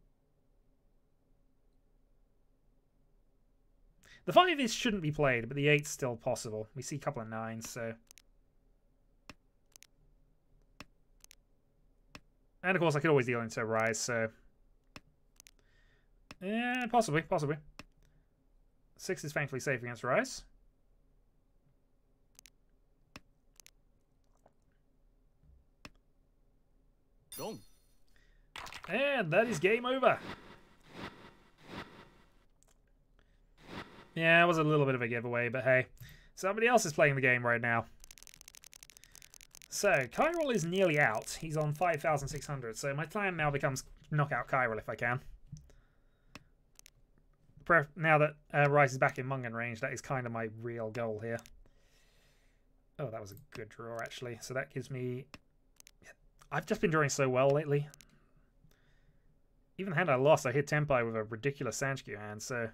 The 5 is shouldn't be played, but the 8's still possible. We see a couple of 9s, so... And of course I could always deal into Rise, so... Yeah, possibly. 6 is thankfully safe against Rice. Long. And that is game over. Yeah, it was a little bit of a giveaway, but hey, somebody else is playing the game right now. So, Kyril is nearly out. He's on 5,600, so my plan now becomes knock out Kyril if I can. Now that Rice is back in Mungan range, that is kind of my real goal here. Oh, that was a good draw, actually. So that gives me... I've just been drawing so well lately. Even the hand I lost, I hit Tempai with a ridiculous Sanchikyu hand, so...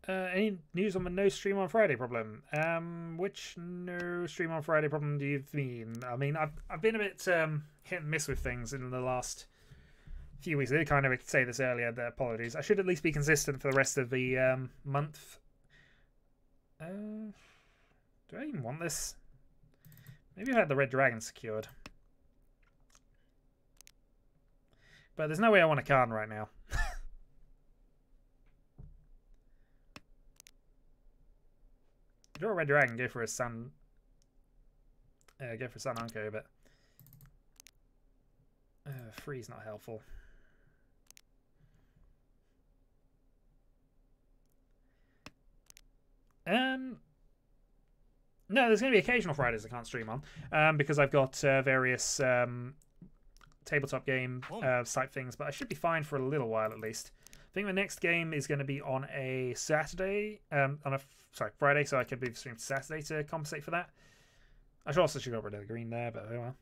Any news on the no stream on Friday problem? Which no stream on Friday problem do you mean? I mean, I've been a bit hit and miss with things in the last few weeks. I did kind of say this earlier. Apologies. I should at least be consistent for the rest of the month. Do I even want this? Maybe I had the Red Dragon secured, but there's no way I want a card right now. Draw a Red Dragon, go for a Sun. Go for Sun Unco, but free's not helpful. No, there's going to be occasional Fridays I can't stream on because I've got various tabletop game site things, but I should be fine for a little while at least. I think the next game is going to be on a Saturday, Friday, so I could be streamed Saturday to compensate for that. I should also got rid of the green there, but oh well.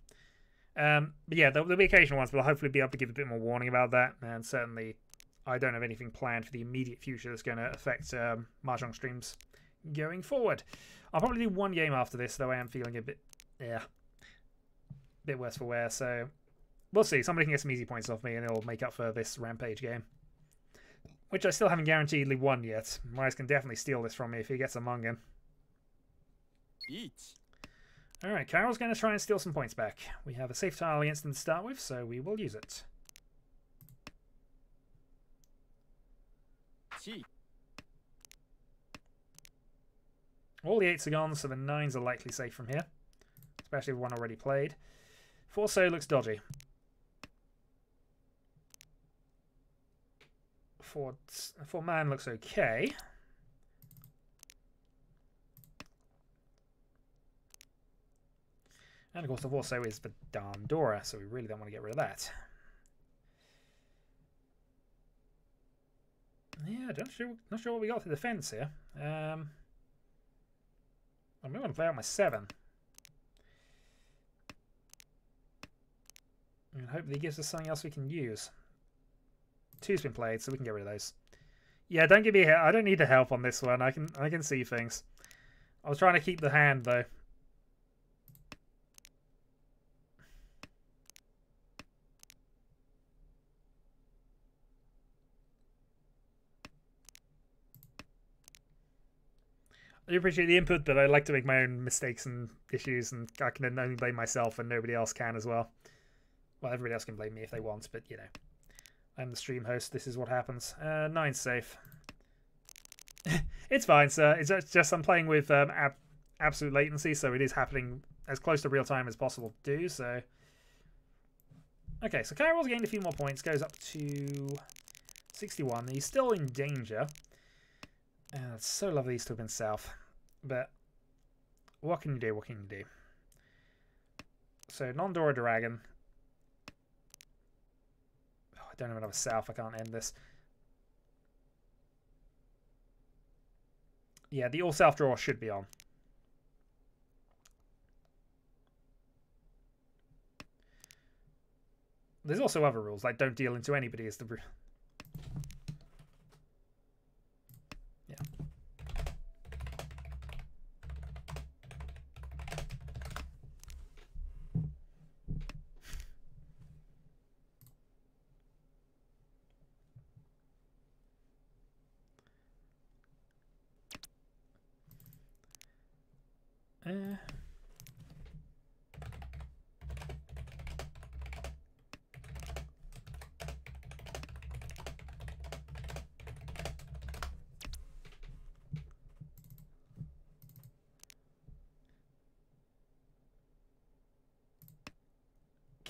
But yeah, there'll be occasional ones, but I'll hopefully be able to give a bit more warning about that. And certainly, I don't have anything planned for the immediate future that's going to affect Mahjong streams going forward. I'll probably do one game after this, though I am feeling a bit worse for wear. So we'll see. Somebody can get some easy points off me, and it'll make up for this Rampage game, which I still haven't guaranteedly won yet. Rice can definitely steal this from me if he gets a Mungan. Eat. Alright, Carol's going to try and steal some points back. We have a safe tile against him to start with, so we will use it. Chi. All the 8s are gone, so the 9s are likely safe from here. Especially with one already played. 4-so looks dodgy. 4-man looks okay. And of course the 4-so is the Dandora, so we really don't want to get rid of that. Yeah, not sure what we got to defense here. I'm going to play out my 7. And hopefully he gives us something else we can use. 2's been played, so we can get rid of those. Yeah, don't give me help. I don't need the help on this one. I can see things. I was trying to keep the hand though. I do appreciate the input, but I like to make my own mistakes and issues, and I can only blame myself, and nobody else can as well. Well, everybody else can blame me if they want, but you know, I'm the stream host. This is what happens. 9's safe. It's fine, sir. It's just I'm playing with absolute latency, so it is happening as close to real time as possible to do. So Okay, so Kyrill's gained a few more points, goes up to 61. He's still in danger. It's so lovely he's still been south. But what can you do? What can you do? So, non-Dora Dragon. Oh, I don't have another south. I can't end this. Yeah, the all-south draw should be on. There's also other rules, like don't deal into anybody as the... Yeah.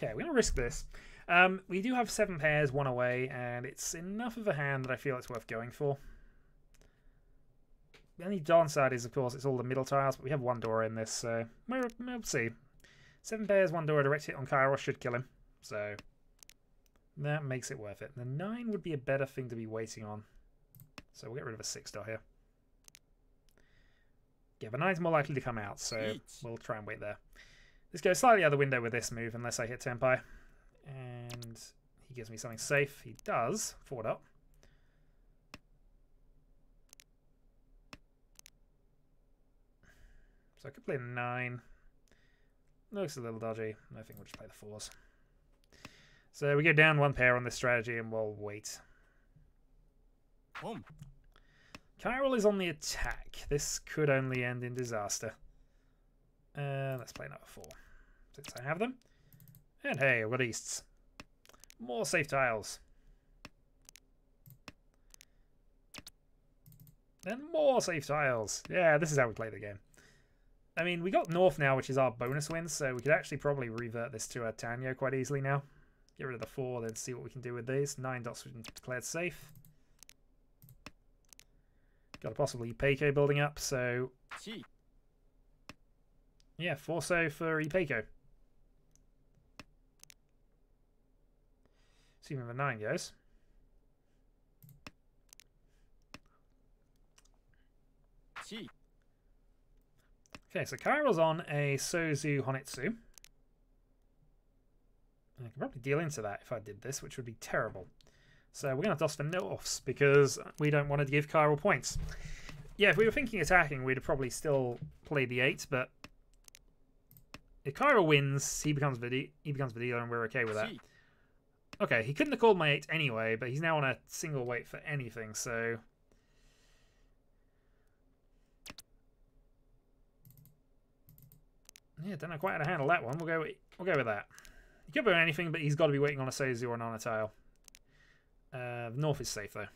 Okay, we're going to risk this. We do have 7 pairs, 1 away, and it's enough of a hand that I feel it's worth going for. The only downside is, of course, it's all the middle tiles, but we have 1 door in this, so we'll see. 7 pairs, 1 door, a direct hit on Kairos should kill him, so that makes it worth it. The 9 would be a better thing to be waiting on, so we'll get rid of a 6-star here. Yeah, the 9's more likely to come out, so we'll try and wait there. Let's go slightly out the window with this move, unless I hit Tenpai. And he gives me something safe. He does. Forward up. So I could play 9. Looks a little dodgy. I think we'll just play the 4s. So we go down 1 pair on this strategy, and we'll wait. Kyril is on the attack. This could only end in disaster. Let's play another 4, since I have them. And hey, I've got easts. More safe tiles. And more safe tiles. Yeah, this is how we play the game. I mean, we got north now, which is our bonus win, so we could actually probably revert this to a Tanyo quite easily now. Get rid of the 4, then see what we can do with these. 9 dots declared safe. Got a possibly Ipeiko building up, so... Yeah, 4-so for Ipeiko. See where the 9 goes. Okay, so Kairo's on a Sozu Honitsu. I could probably deal into that if I did this, which would be terrible. So we're going to toss for Nilfs because we don't want to give Kairo points. Yeah, if we were thinking attacking, we'd have probably still played the 8, but if Kairo wins, he becomes the dealer, and we're okay with that. Okay, he couldn't have called my 8 anyway, but he's now on a single weight for anything, so... Yeah, don't know quite how to handle that one. We'll go with that. He could be on anything, but he's got to be waiting on a Sozu or on a tile. North is safe, though.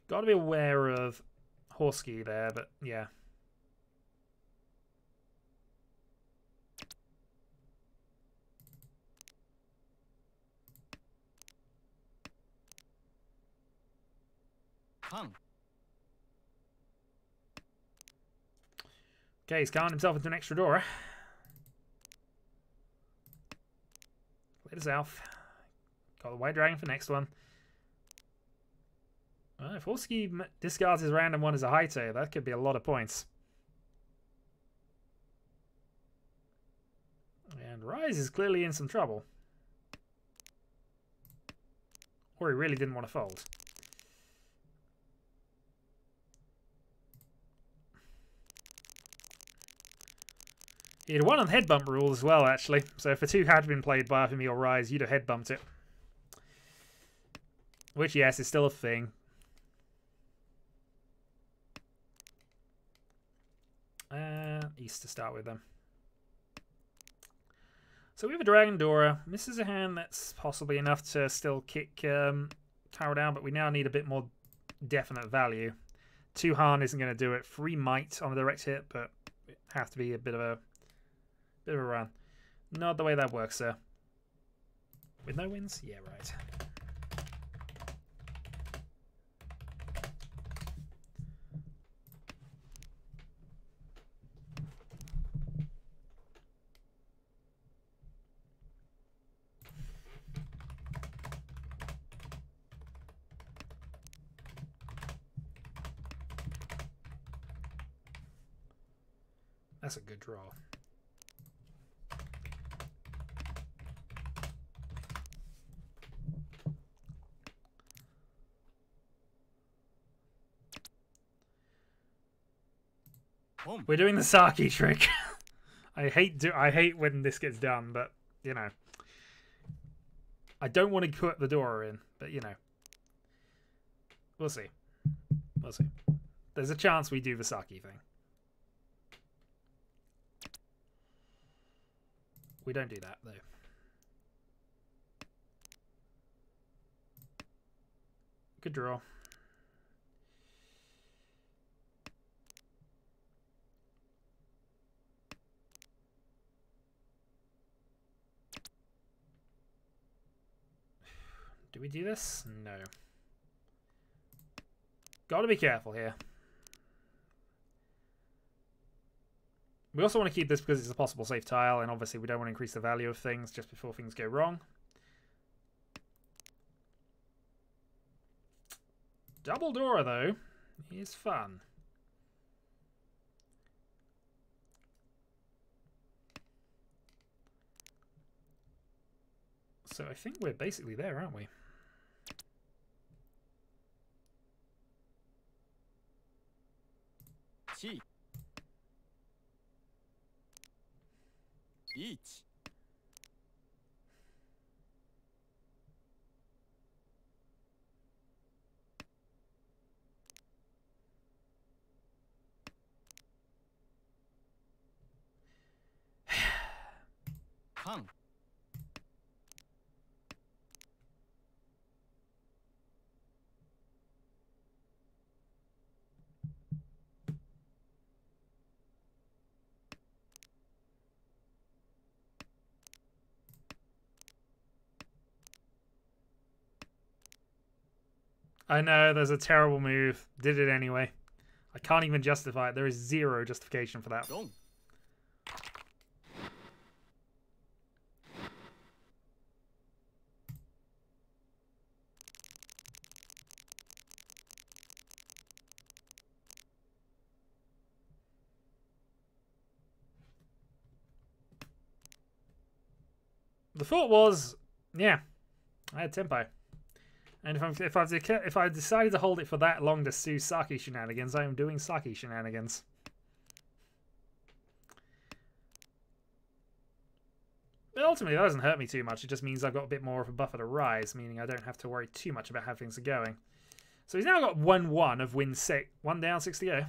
Got to be aware of Horsky there, but yeah. Okay, he's calmed himself into an extra door. Play to south. Got the White Dragon for next one. Well, if Horsky discards his random one as a Haito, that could be a lot of points. And Rise is clearly in some trouble. Or he really didn't want to fold. He had one on head bump rule as well, actually. So if the 2 had been played by either me or Rise, you'd have head bumped it. Which, yes, is still a thing. East to start with them. So we have a Dragon Dora. This is a hand that's possibly enough to still kick Tower down, but we now need a bit more definite value. 2 Han isn't going to do it. 3 might on a direct hit, but it has to be a bit of a run. Not the way that works, sir. With no wins? Yeah, right. That's a good draw. We're doing the Saki trick. I hate when this gets done, but you know, I don't want to put the door in, but you know, we'll see. We'll see. There's a chance we do the Saki thing. We don't do that though. Good draw. Do we do this? No. Gotta be careful here. We also want to keep this because it's a possible safe tile, and obviously we don't want to increase the value of things just before things go wrong. Double door, though, is fun. So I think we're basically there, aren't we? Riichi. Han. I know, there's a terrible move. Did it anyway. I can't even justify it. There is zero justification for that. Mahjong. The thought was, yeah, I had tempo. And if I decided to hold it for that long to do Saki shenanigans, I am doing Saki shenanigans. But ultimately, that doesn't hurt me too much. It just means I've got a bit more of a buffer to rise, meaning I don't have to worry too much about how things are going. So he's now got 1-1 of win 6. 1 down, 6 to go.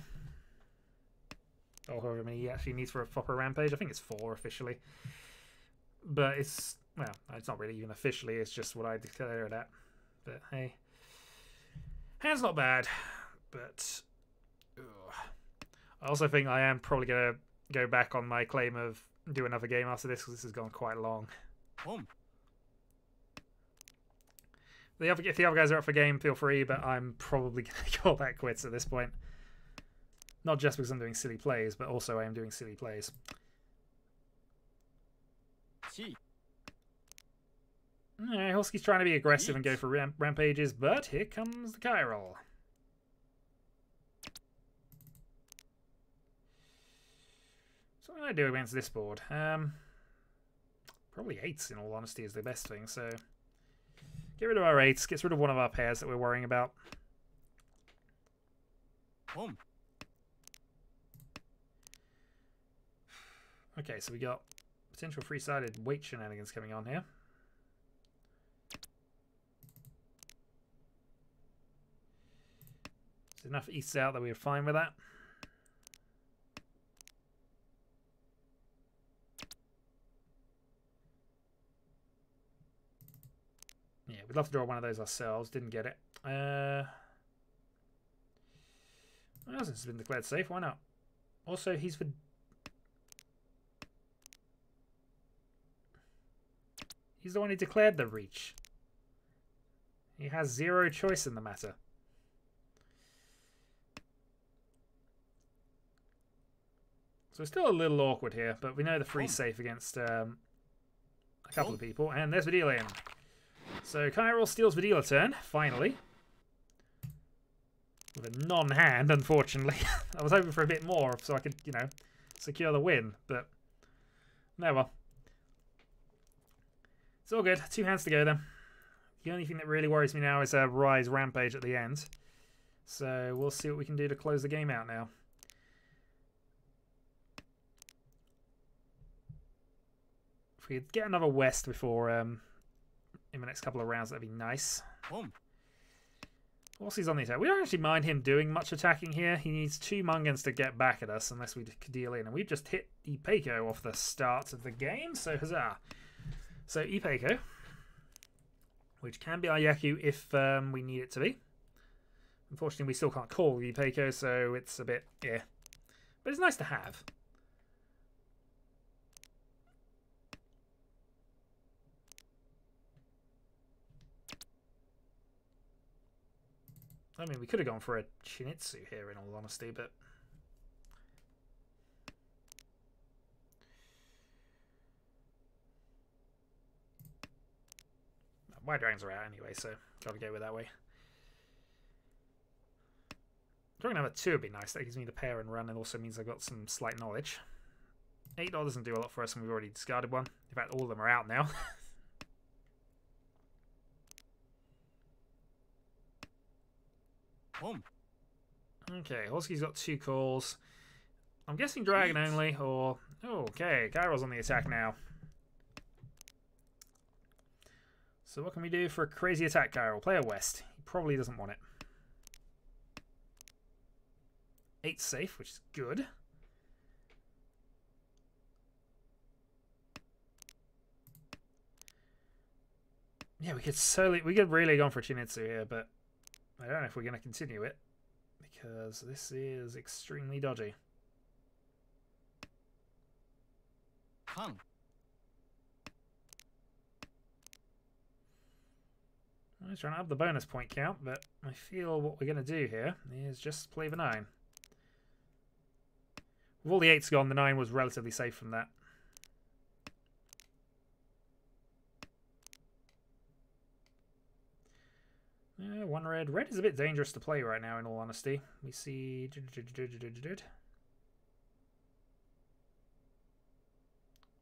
Or however many he actually needs for a proper rampage. I think it's 4 officially. But it's, well, it's not really even officially. It's just what I declare it at. But hey, hand's not bad, but ugh. I also think I am probably going to go back on my claim of do another game after this because this has gone quite long. If the other guys are up for game, feel free, but I'm probably going to call that quits at this point. Not just because I'm doing silly plays, but also I am doing silly plays. Alright, Husky's trying to be aggressive and go for rampages, but here comes the Chiral. So what do I do against this board? Probably 8s in all honesty is the best thing, so get rid of our 8s, gets rid of one of our pairs that we're worrying about. Okay, so we got potential free-sided weight shenanigans coming on here. There's enough easts out that we're fine with that. Yeah, we'd love to draw one of those ourselves. Didn't get it. Well, since it's been declared safe, why not? Also, he's the one who declared the Riichi. He has zero choice in the matter. So it's still a little awkward here, but we know the free's safe against a couple of people. And there's Videla in. So Kyril steals Videla turn, finally. With a non-hand, unfortunately. I was hoping for a bit more so I could, you know, secure the win, but never. It's all good. 2 hands to go then. The only thing that really worries me now is a Rise Rampage at the end. So we'll see what we can do to close the game out now. If we could get another West before in the next couple of rounds, that'd be nice. Whilst he's on the attack, we don't actually mind him doing much attacking here. He needs 2 Mungans to get back at us unless we deal in. And we've just hit Ipeco off the start of the game, so huzzah. So Ipeco, which can be our Yaku if we need it to be. Unfortunately, we still can't call Ipeco, so it's a bit, yeah. But it's nice to have. I mean, we could have gone for a Chinitsu here, in all honesty, but... White Dragons are out anyway, so gotta go with that way. Dragon number 2 would be nice. That gives me the pair and run, and also means I've got some slight knowledge. 8 doesn't do a lot for us, and we've already discarded one. In fact, all of them are out now. Okay, Holski's got 2 calls. I'm guessing Dragon only, or... Oh, okay, Kyril's on the attack now. So what can we do for a crazy attack, Kyril? Play a West. He probably doesn't want it. 8 safe, which is good. Yeah, we could really gone for Chinitsu here, but I don't know if we're going to continue it because this is extremely dodgy. I'm just trying to up the bonus point count, but I feel what we're going to do here is just play the 9. With all the 8s gone, the 9 was relatively safe from that. Yeah, 1 red. Red is a bit dangerous to play right now, in all honesty. We see...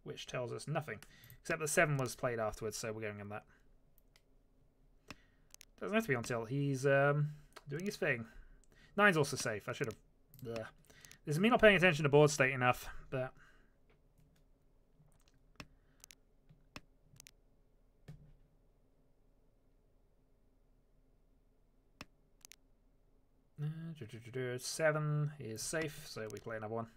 Which tells us nothing. Except the 7 was played afterwards, so we're going on that. Doesn't have to be on tilt. He's doing his thing. 9's also safe. I should have... This is me not paying attention to board state enough, but... Seven is safe, so we play another one.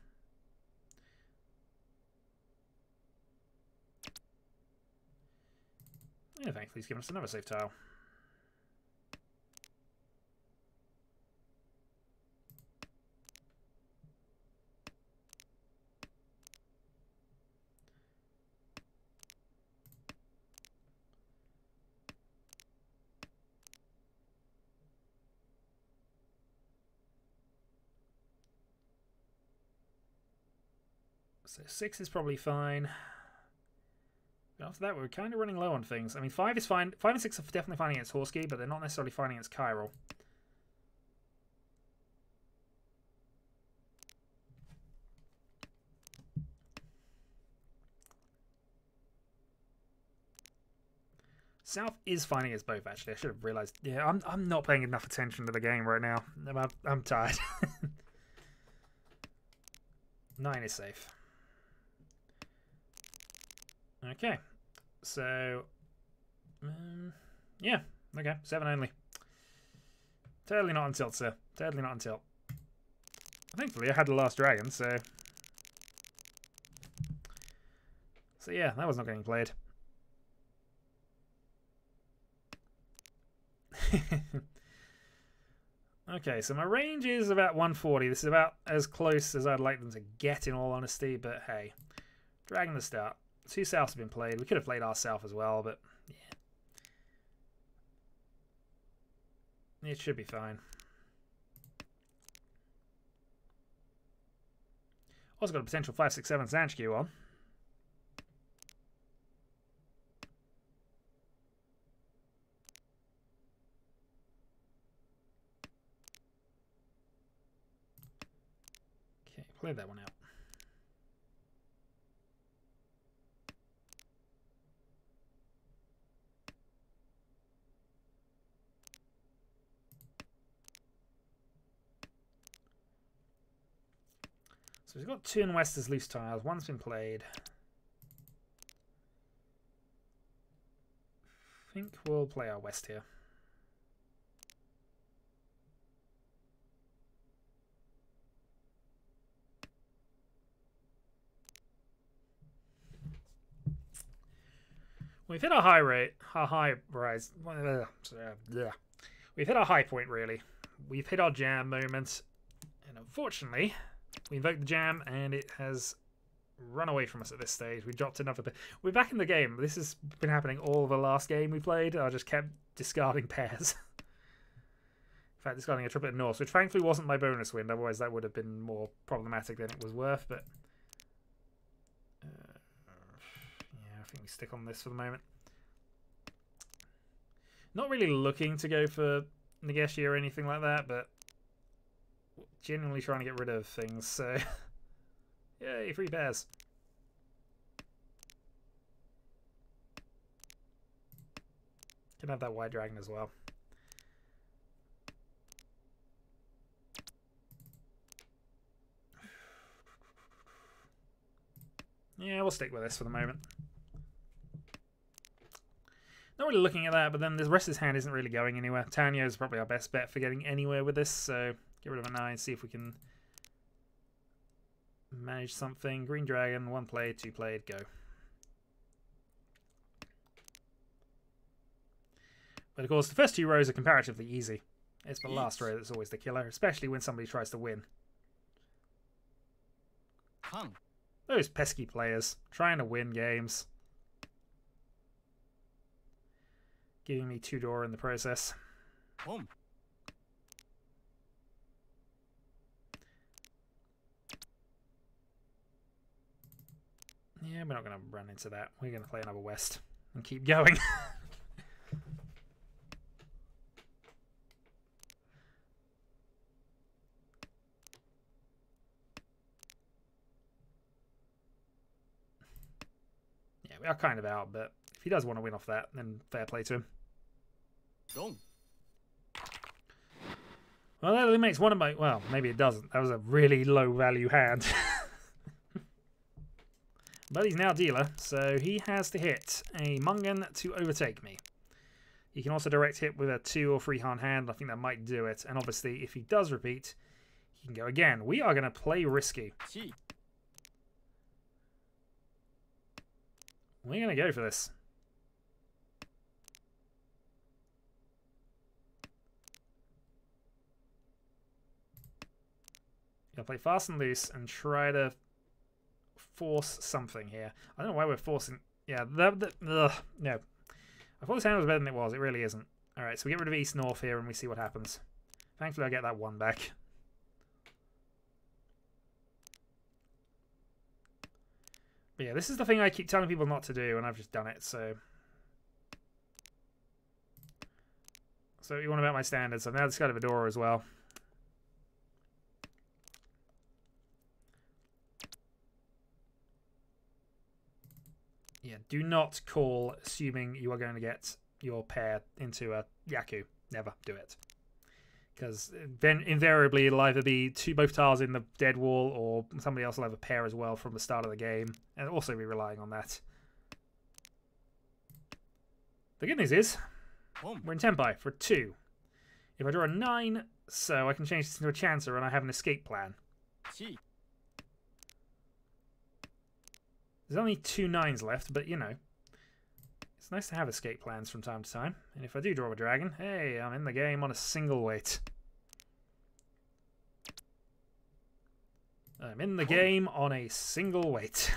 Yeah, thankfully he's given us another safe tile. So 6 is probably fine. But after that, we're kind of running low on things. I mean, 5 is fine. 5 and 6 are definitely fine against Horsky, but they're not necessarily fine against Kyril. South is fine against both, actually. I should have realised. Yeah, I'm not paying enough attention to the game right now. I'm tired. 9 is safe. Okay, so yeah, okay, 7 only. Totally not on tilt, sir. Totally not on tilt. Thankfully, I had the last dragon, so yeah, that was not getting played. Okay, so my range is about 140. This is about as close as I'd like them to get, in all honesty. But hey, Dragon the start. 2 souths have been played. We could have played our south as well, but yeah. It should be fine. Also got a potential 5, 6, 7 Sanchku on. Okay, play that one out. So we've got 2 in west as loose tiles. One's been played. I think we'll play our west here. We've hit our high rate, our high rise. We've hit our high point, really. We've hit our jam moment, and unfortunately, we invoked the jam, and it has run away from us at this stage. We dropped another bit. We're back in the game. This has been happening all the last game we played. I just kept discarding pairs. In fact, discarding a triplet Norse, which thankfully wasn't my bonus wind. Otherwise, that would have been more problematic than it was worth. But yeah, I think we stick on this for the moment. Not really looking to go for Nageshi or anything like that, but genuinely trying to get rid of things. So, yay, 3 pairs. Can have that white dragon as well. Yeah, we'll stick with this for the moment. Not really looking at that, but then the rest of his hand isn't really going anywhere. Tanyo is probably our best bet for getting anywhere with this, so get rid of a 9, see if we can manage something. Green dragon, 1 played, 2 played, go. But of course, the first 2 rows are comparatively easy. It's the last row that's always the killer, especially when somebody tries to win. Those pesky players trying to win games. Giving me 2 door in the process. Yeah, we're not going to run into that. We're going to play another west and keep going. Yeah, we are kind of out, but if he does want to win off that, then fair play to him. Well, that eliminates one of my... Well, maybe it doesn't. That was a really low value hand. But he's now dealer, so he has to hit a Mungan to overtake me. He can also direct hit with a 2 or 3 hand. I think that might do it. And obviously, if he does repeat, he can go again. We are going to play risky. We're going to go for this. Gonna play fast and loose and try to force something here. I don't know why we're forcing. Yeah, no. I thought this hand was better than it was. It really isn't. All right, so we get rid of east north here and we see what happens. Thankfully, I get that 1 back. But yeah, this is the thing I keep telling people not to do, and I've just done it. So you want about my standards? I've now discarded Vidora as well. Yeah, do not call assuming you are going to get your pair into a Yaku. Never do it. Because then invariably it'll either be both tiles in the dead wall or somebody else will have a pair as well from the start of the game. And also be relying on that. The good news is, we're in Tenpai for 2. If I draw a 9, so I can change this into a Chancer and I have an escape plan. There's only 2 9s left, but you know, it's nice to have escape plans from time to time. And if I do draw a dragon, hey, I'm in the game on a single weight. I'm in the game on a single weight.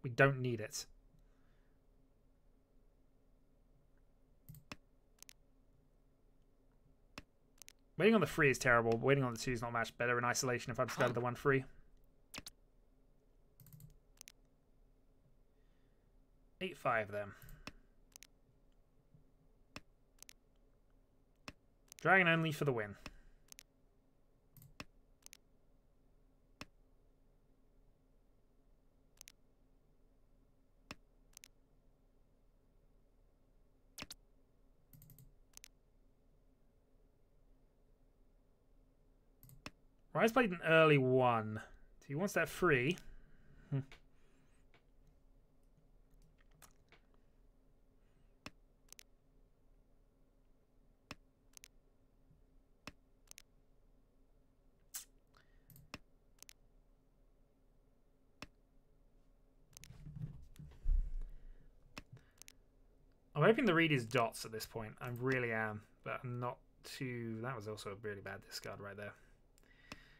We don't need it. Waiting on the 3 is terrible, but waiting on the 2 is not much better in isolation if I discarded the 1/3. 8/5 then. Dragon only for the win. Rise played an early 1. So he wants that 3. I'm hoping the read is dots at this point. I really am, but I'm not too... That was also a really bad discard right there.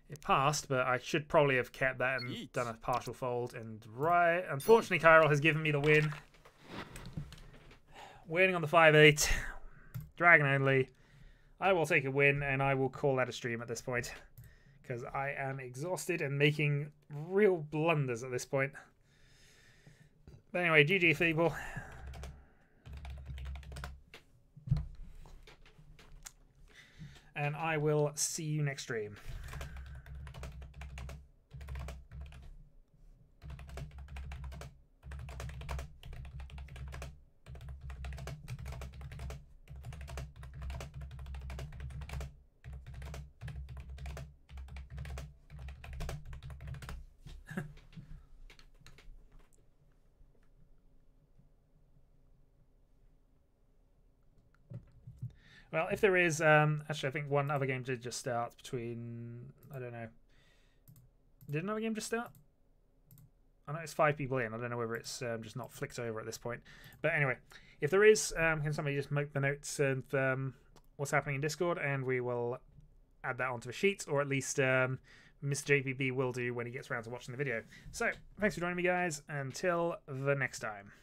It passed, but I should probably have kept that and done a partial fold. And right, unfortunately, Chiral has given me the win. Waiting on the 5/8. Dragon only. I will take a win, and I will call that a stream at this point. Because I am exhausted and making real blunders at this point. But anyway, GG people. And I will see you next stream. Well, if there is, actually, I think one other game did just start between, I don't know. Did another game just start? I know it's 5 people in. I don't know whether it's just not flicked over at this point. But anyway, if there is, can somebody just make the notes of what's happening in Discord, and we will add that onto the sheet, or at least Mr. JPB will do when he gets around to watching the video. So, thanks for joining me, guys. Until the next time.